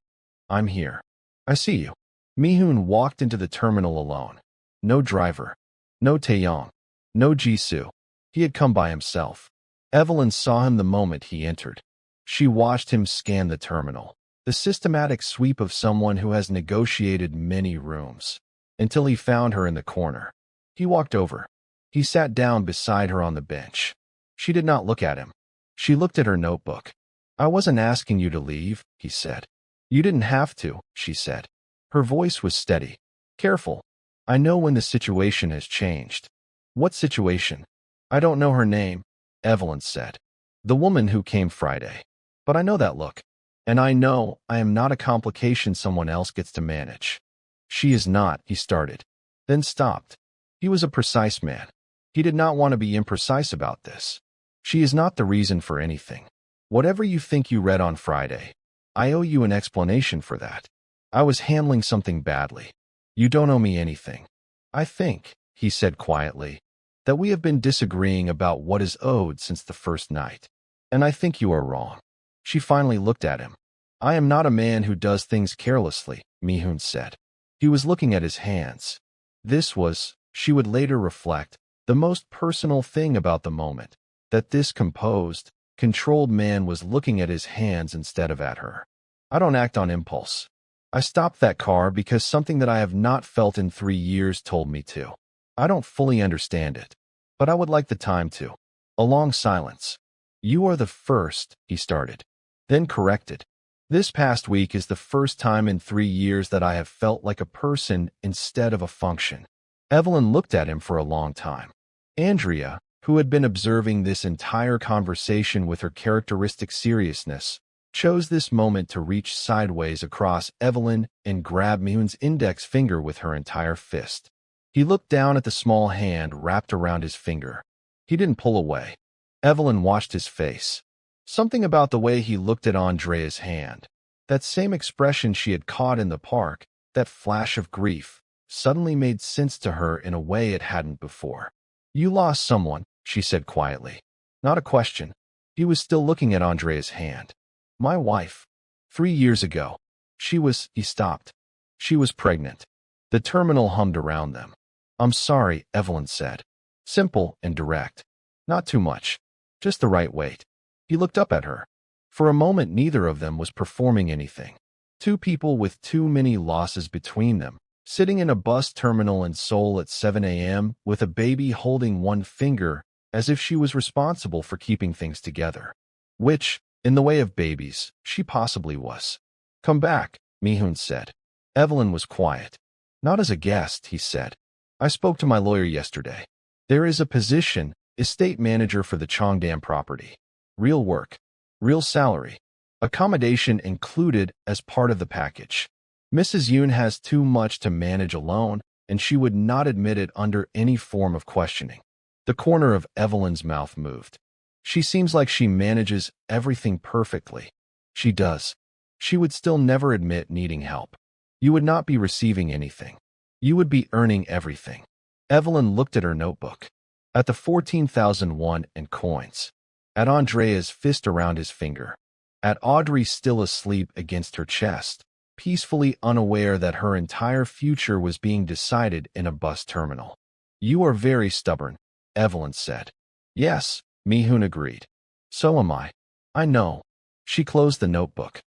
I'm here. I see you. Mi-hoon walked into the terminal alone. No driver. No Taeyong. No Jisoo. He had come by himself. Evelyn saw him the moment he entered. She watched him scan the terminal, the systematic sweep of someone who has negotiated many rooms, until he found her in the corner. He walked over. He sat down beside her on the bench. She did not look at him. She looked at her notebook. I wasn't asking you to leave, he said. You didn't have to, she said. Her voice was steady. Careful. I know when the situation has changed. What situation? I don't know her name, Evelyn said. The woman who came Friday. But I know that look. And I know I am not a complication someone else gets to manage. She is not, he started. Then stopped. He was a precise man. He did not want to be imprecise about this. She is not the reason for anything. Whatever you think you read on Friday, I owe you an explanation for that. I was handling something badly. You don't owe me anything. I think, he said quietly, that we have been disagreeing about what is owed since the first night. And I think you are wrong. She finally looked at him. I am not a man who does things carelessly, Mi-hoon said. He was looking at his hands. This was, she would later reflect, the most personal thing about the moment, that this composed, controlled man was looking at his hands instead of at her. I don't act on impulse. I stopped that car because something that I have not felt in 3 years told me to. I don't fully understand it, but I would like the time to. A long silence. You are the first, he started, then corrected. This past week is the first time in 3 years that I have felt like a person instead of a function. Evelyn looked at him for a long time. Andrea, who had been observing this entire conversation with her characteristic seriousness, chose this moment to reach sideways across Evelyn and grab Mi-hoon's index finger with her entire fist. He looked down at the small hand wrapped around his finger. He didn't pull away. Evelyn watched his face. Something about the way he looked at Andrea's hand, that same expression she had caught in the park, that flash of grief, suddenly made sense to her in a way it hadn't before. You lost someone, she said quietly. Not a question. He was still looking at Andrea's hand. My wife. 3 years ago. He stopped. She was pregnant. The terminal hummed around them. I'm sorry, Evelyn said. Simple and direct. Not too much. Just the right weight. He looked up at her. For a moment, neither of them was performing anything. Two people with too many losses between them, sitting in a bus terminal in Seoul at 7 a.m. with a baby holding one finger, as if she was responsible for keeping things together. Which, in the way of babies, she possibly was. Come back, Mi-hoon said. Evelyn was quiet. Not as a guest, he said. I spoke to my lawyer yesterday. There is a position, estate manager for the Cheongdam property. Real work. Real salary. Accommodation included as part of the package. Mrs. Yoon has too much to manage alone, and she would not admit it under any form of questioning. The corner of Evelyn's mouth moved. She seems like she manages everything perfectly. She does. She would still never admit needing help. You would not be receiving anything. You would be earning everything. Evelyn looked at her notebook. At the 14,000 won in coins. At Andrea's fist around his finger. At Audrey still asleep against her chest, peacefully unaware that her entire future was being decided in a bus terminal. You are very stubborn, Evelyn said. Yes, Mi-hoon agreed. So am I. I know. She closed the notebook.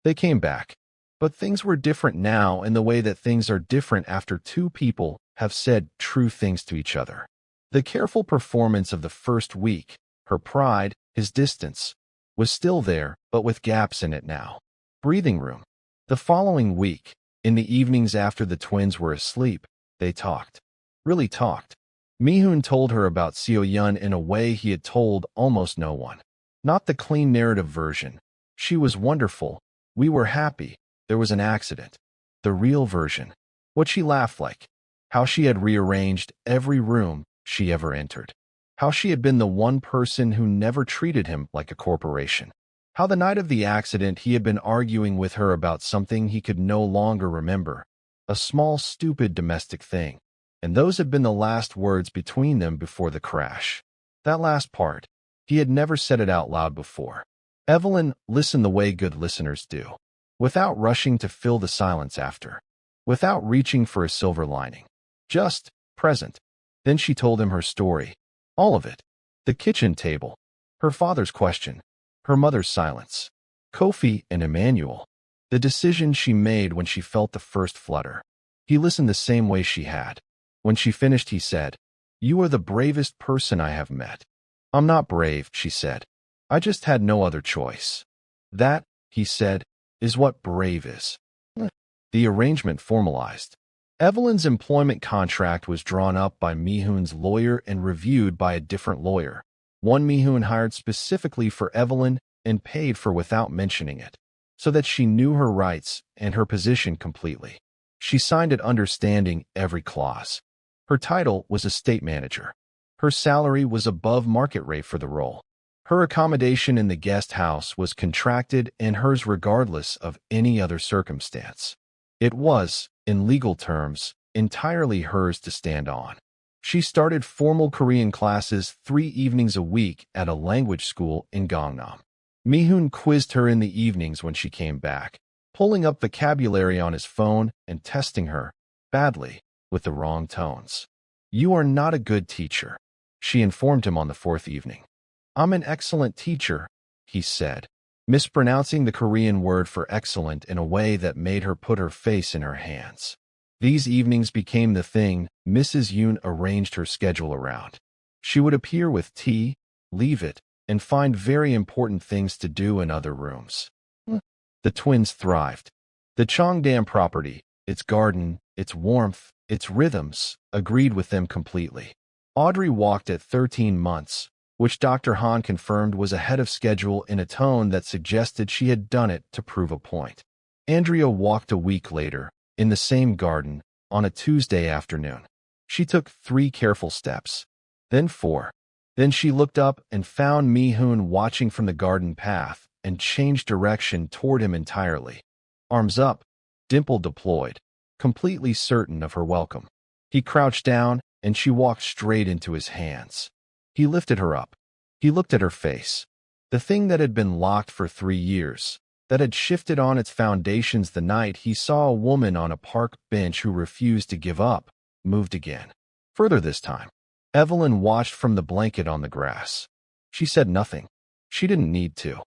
They came back. But things were different now in the way that things are different after two people have said true things to each other. The careful performance of the first week, her pride, his distance, was still there, but with gaps in it now. Breathing room. The following week, in the evenings after the twins were asleep, they talked. Really talked. Mi-hoon told her about Seo-yeon in a way he had told almost no one. Not the clean narrative version. She was wonderful. We were happy. There was an accident. The real version. What she laughed like. How she had rearranged every room she ever entered. How she had been the one person who never treated him like a corporation. How the night of the accident he had been arguing with her about something he could no longer remember. A small, stupid domestic thing. And those had been the last words between them before the crash. That last part. He had never said it out loud before. Evelyn listened the way good listeners do. Without rushing to fill the silence after. Without reaching for a silver lining. Just present. Then she told him her story. All of it. The kitchen table. Her father's question. Her mother's silence. Kofi and Emmanuel. The decision she made when she felt the first flutter. He listened the same way she had. When she finished, he said, You are the bravest person I have met. I'm not brave, she said. I just had no other choice. That, he said, is what brave is. The arrangement formalized. Evelyn's employment contract was drawn up by Mi-hoon's lawyer and reviewed by a different lawyer. One Mi-hoon hired specifically for Evelyn and paid for without mentioning it, so that she knew her rights and her position completely. She signed it understanding every clause. Her title was estate manager. Her salary was above market rate for the role. Her accommodation in the guest house was contracted and hers regardless of any other circumstance. It was, in legal terms, entirely hers to stand on. She started formal Korean classes 3 evenings a week at a language school in Gangnam. Mi-hoon quizzed her in the evenings when she came back, pulling up vocabulary on his phone and testing her, badly, with the wrong tones. You are not a good teacher, she informed him on the 4th evening. I'm an excellent teacher, he said, mispronouncing the Korean word for excellent in a way that made her put her face in her hands. These evenings became the thing Mrs. Yoon arranged her schedule around. She would appear with tea, leave it, and find very important things to do in other rooms. The twins thrived. The Cheongdam property, its garden, its warmth, its rhythms, agreed with them completely. Audrey walked at 13 months, which Dr. Han confirmed was ahead of schedule in a tone that suggested she had done it to prove a point. Andrea walked a week later, in the same garden, on a Tuesday afternoon. She took 3 careful steps, then 4, Then she looked up and found Mi-hoon watching from the garden path and changed direction toward him entirely. Arms up, dimple deployed, completely certain of her welcome. He crouched down and she walked straight into his hands. He lifted her up. He looked at her face. The thing that had been locked for 3 years, that had shifted on its foundations the night he saw a woman on a park bench who refused to give up, moved again. Further this time. Evelyn watched from the blanket on the grass. She said nothing. She didn't need to.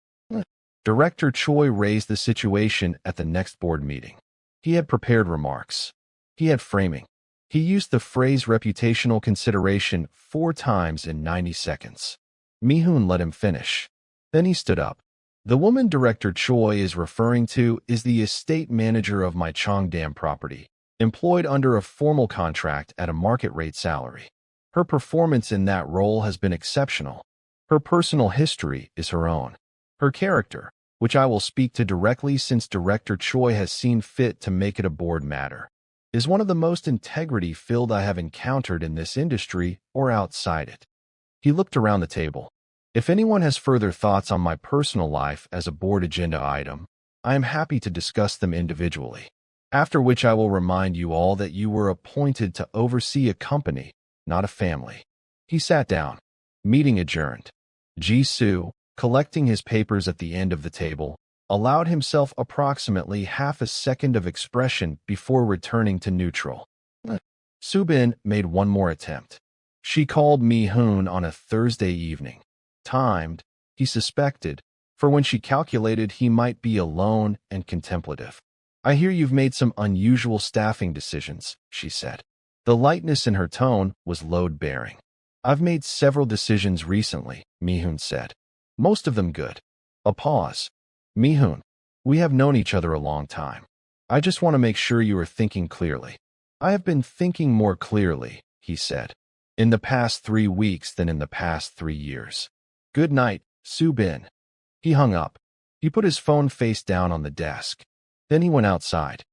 Director Choi raised the situation at the next board meeting. He had prepared remarks. He had framing. He used the phrase reputational consideration 4 times in 90 seconds. Mi-hoon let him finish. Then he stood up. The woman Director Choi is referring to is the estate manager of my Cheongdam property, employed under a formal contract at a market rate salary. Her performance in that role has been exceptional. Her personal history is her own. Her character, which I will speak to directly since Director Choi has seen fit to make it a board matter, is one of the most integrity-filled I have encountered in this industry or outside it. He looked around the table. If anyone has further thoughts on my personal life as a board agenda item, I am happy to discuss them individually. After which I will remind you all that you were appointed to oversee a company, not a family. He sat down. Meeting adjourned. Ji-soo, collecting his papers at the end of the table, allowed himself approximately half a second of expression before returning to neutral. Soo-bin made one more attempt. She called Mi-hoon on a Thursday evening. Timed, he suspected, for when she calculated he might be alone and contemplative. I hear you've made some unusual staffing decisions, she said. The lightness in her tone was load-bearing. I've made several decisions recently, Mi-hoon said. Most of them good. A pause. Mi-hoon, we have known each other a long time. I just want to make sure you are thinking clearly. I have been thinking more clearly, he said, in the past 3 weeks than in the past 3 years. Good night, Soo-bin. He hung up. He put his phone face down on the desk. Then he went outside.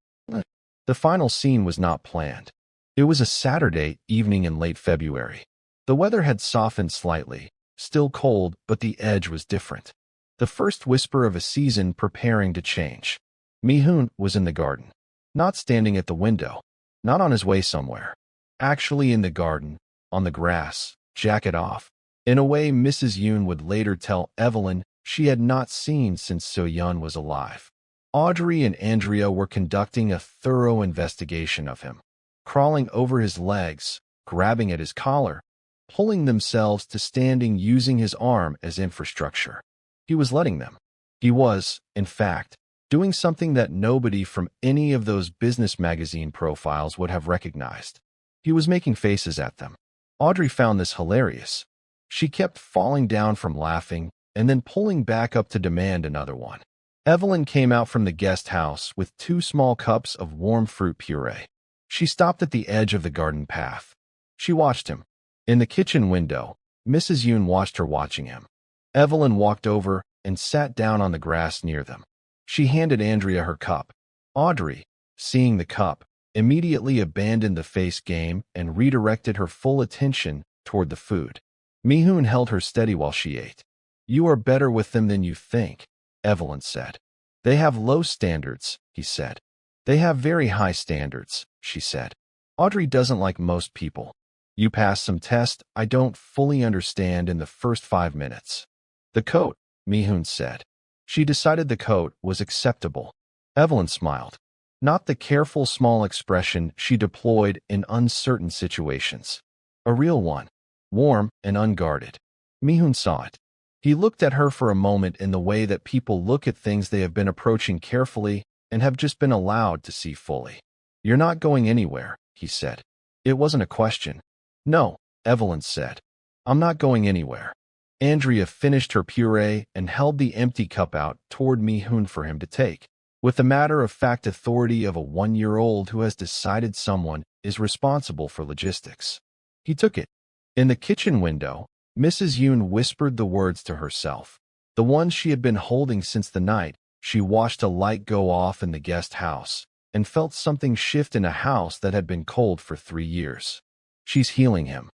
The final scene was not planned. It was a Saturday evening in late February. The weather had softened slightly, still cold, but the edge was different. The first whisper of a season preparing to change. Mi-hoon was in the garden. Not standing at the window. Not on his way somewhere. Actually in the garden, on the grass, jacket off. In a way Mrs. Yoon would later tell Evelyn she had not seen since So-yeon was alive. Audrey and Andrea were conducting a thorough investigation of him, crawling over his legs, grabbing at his collar, pulling themselves to standing using his arm as infrastructure. He was letting them. He was, in fact, doing something that nobody from any of those business magazine profiles would have recognized. He was making faces at them. Audrey found this hilarious. She kept falling down from laughing and then pulling back up to demand another one. Evelyn came out from the guest house with 2 small cups of warm fruit puree. She stopped at the edge of the garden path. She watched him. In the kitchen window, Mrs. Yoon watched her watching him. Evelyn walked over and sat down on the grass near them. She handed Andrea her cup. Audrey, seeing the cup, immediately abandoned the face game and redirected her full attention toward the food. Mi-hoon held her steady while she ate. You are better with them than you think, Evelyn said. They have low standards, he said. They have very high standards, she said. Audrey doesn't like most people. You pass some test I don't fully understand in the first 5 minutes. The coat, Mi-hoon said. She decided the coat was acceptable. Evelyn smiled. Not the careful small expression she deployed in uncertain situations. A real one. Warm and unguarded. Mi-hoon saw it. He looked at her for a moment in the way that people look at things they have been approaching carefully and have just been allowed to see fully. You're not going anywhere, he said. It wasn't a question. No, Evelyn said. I'm not going anywhere. Andrea finished her puree and held the empty cup out toward Mi-hoon for him to take, with the matter-of-fact authority of a 1-year-old who has decided someone is responsible for logistics. He took it. In the kitchen window, Mrs. Yoon whispered the words to herself, the ones she had been holding since the night she watched a light go off in the guest house and felt something shift in a house that had been cold for 3 years. She's healing him.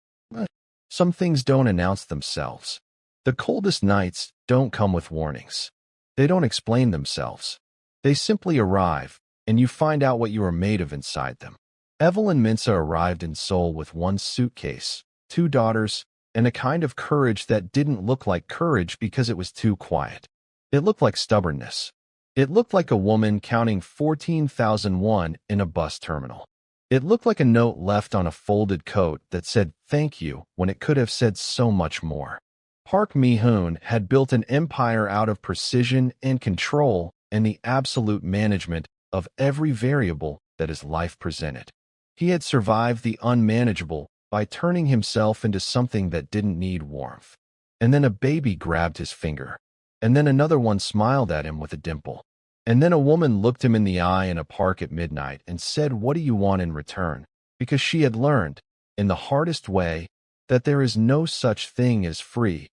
Some things don't announce themselves. The coldest nights don't come with warnings. They don't explain themselves. They simply arrive, and you find out what you are made of inside them. Evelyn Minsa arrived in Seoul with one suitcase, 2 daughters, and a kind of courage that didn't look like courage because it was too quiet. It looked like stubbornness. It looked like a woman counting 14,001 in a bus terminal. It looked like a note left on a folded coat that said thank you when it could have said so much more. Park Mi-hoon had built an empire out of precision and control and the absolute management of every variable that his life presented. He had survived the unmanageable by turning himself into something that didn't need warmth. And then a baby grabbed his finger. And then another one smiled at him with a dimple. And then a woman looked him in the eye in a park at midnight and said, "What do you want in return?" Because she had learned, in the hardest way, that there is no such thing as free.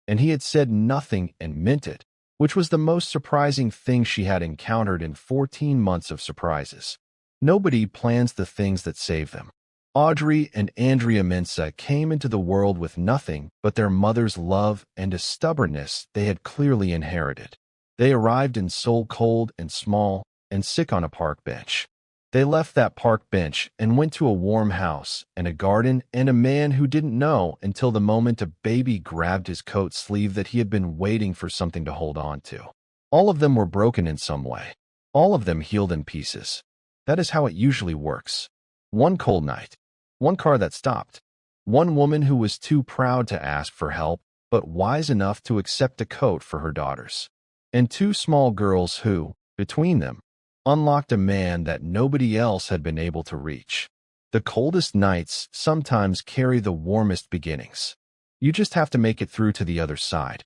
And he had said nothing and meant it, which was the most surprising thing she had encountered in 14 months of surprises. Nobody plans the things that save them. Audrey and Andrea Mensah came into the world with nothing but their mother's love and a stubbornness they had clearly inherited. They arrived in Seoul cold and small and sick on a park bench. They left that park bench and went to a warm house and a garden and a man who didn't know until the moment a baby grabbed his coat sleeve that he had been waiting for something to hold on to. All of them were broken in some way. All of them healed in pieces. That is how it usually works. One cold night. One car that stopped. One woman who was too proud to ask for help, but wise enough to accept a coat for her daughters. And 2 small girls who, between them, unlocked a man that nobody else had been able to reach. The coldest nights sometimes carry the warmest beginnings. You just have to make it through to the other side.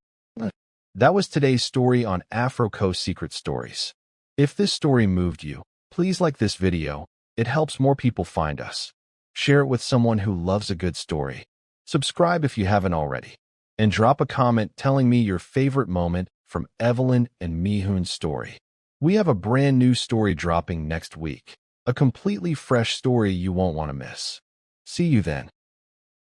That was today's story on Afro Coast Secret Stories. If this story moved you, please like this video. It helps more people find us. Share it with someone who loves a good story. Subscribe if you haven't already. And drop a comment telling me your favorite moment from Evelyn and Mi-hoon's story. We have a brand new story dropping next week. A completely fresh story you won't want to miss. See you then.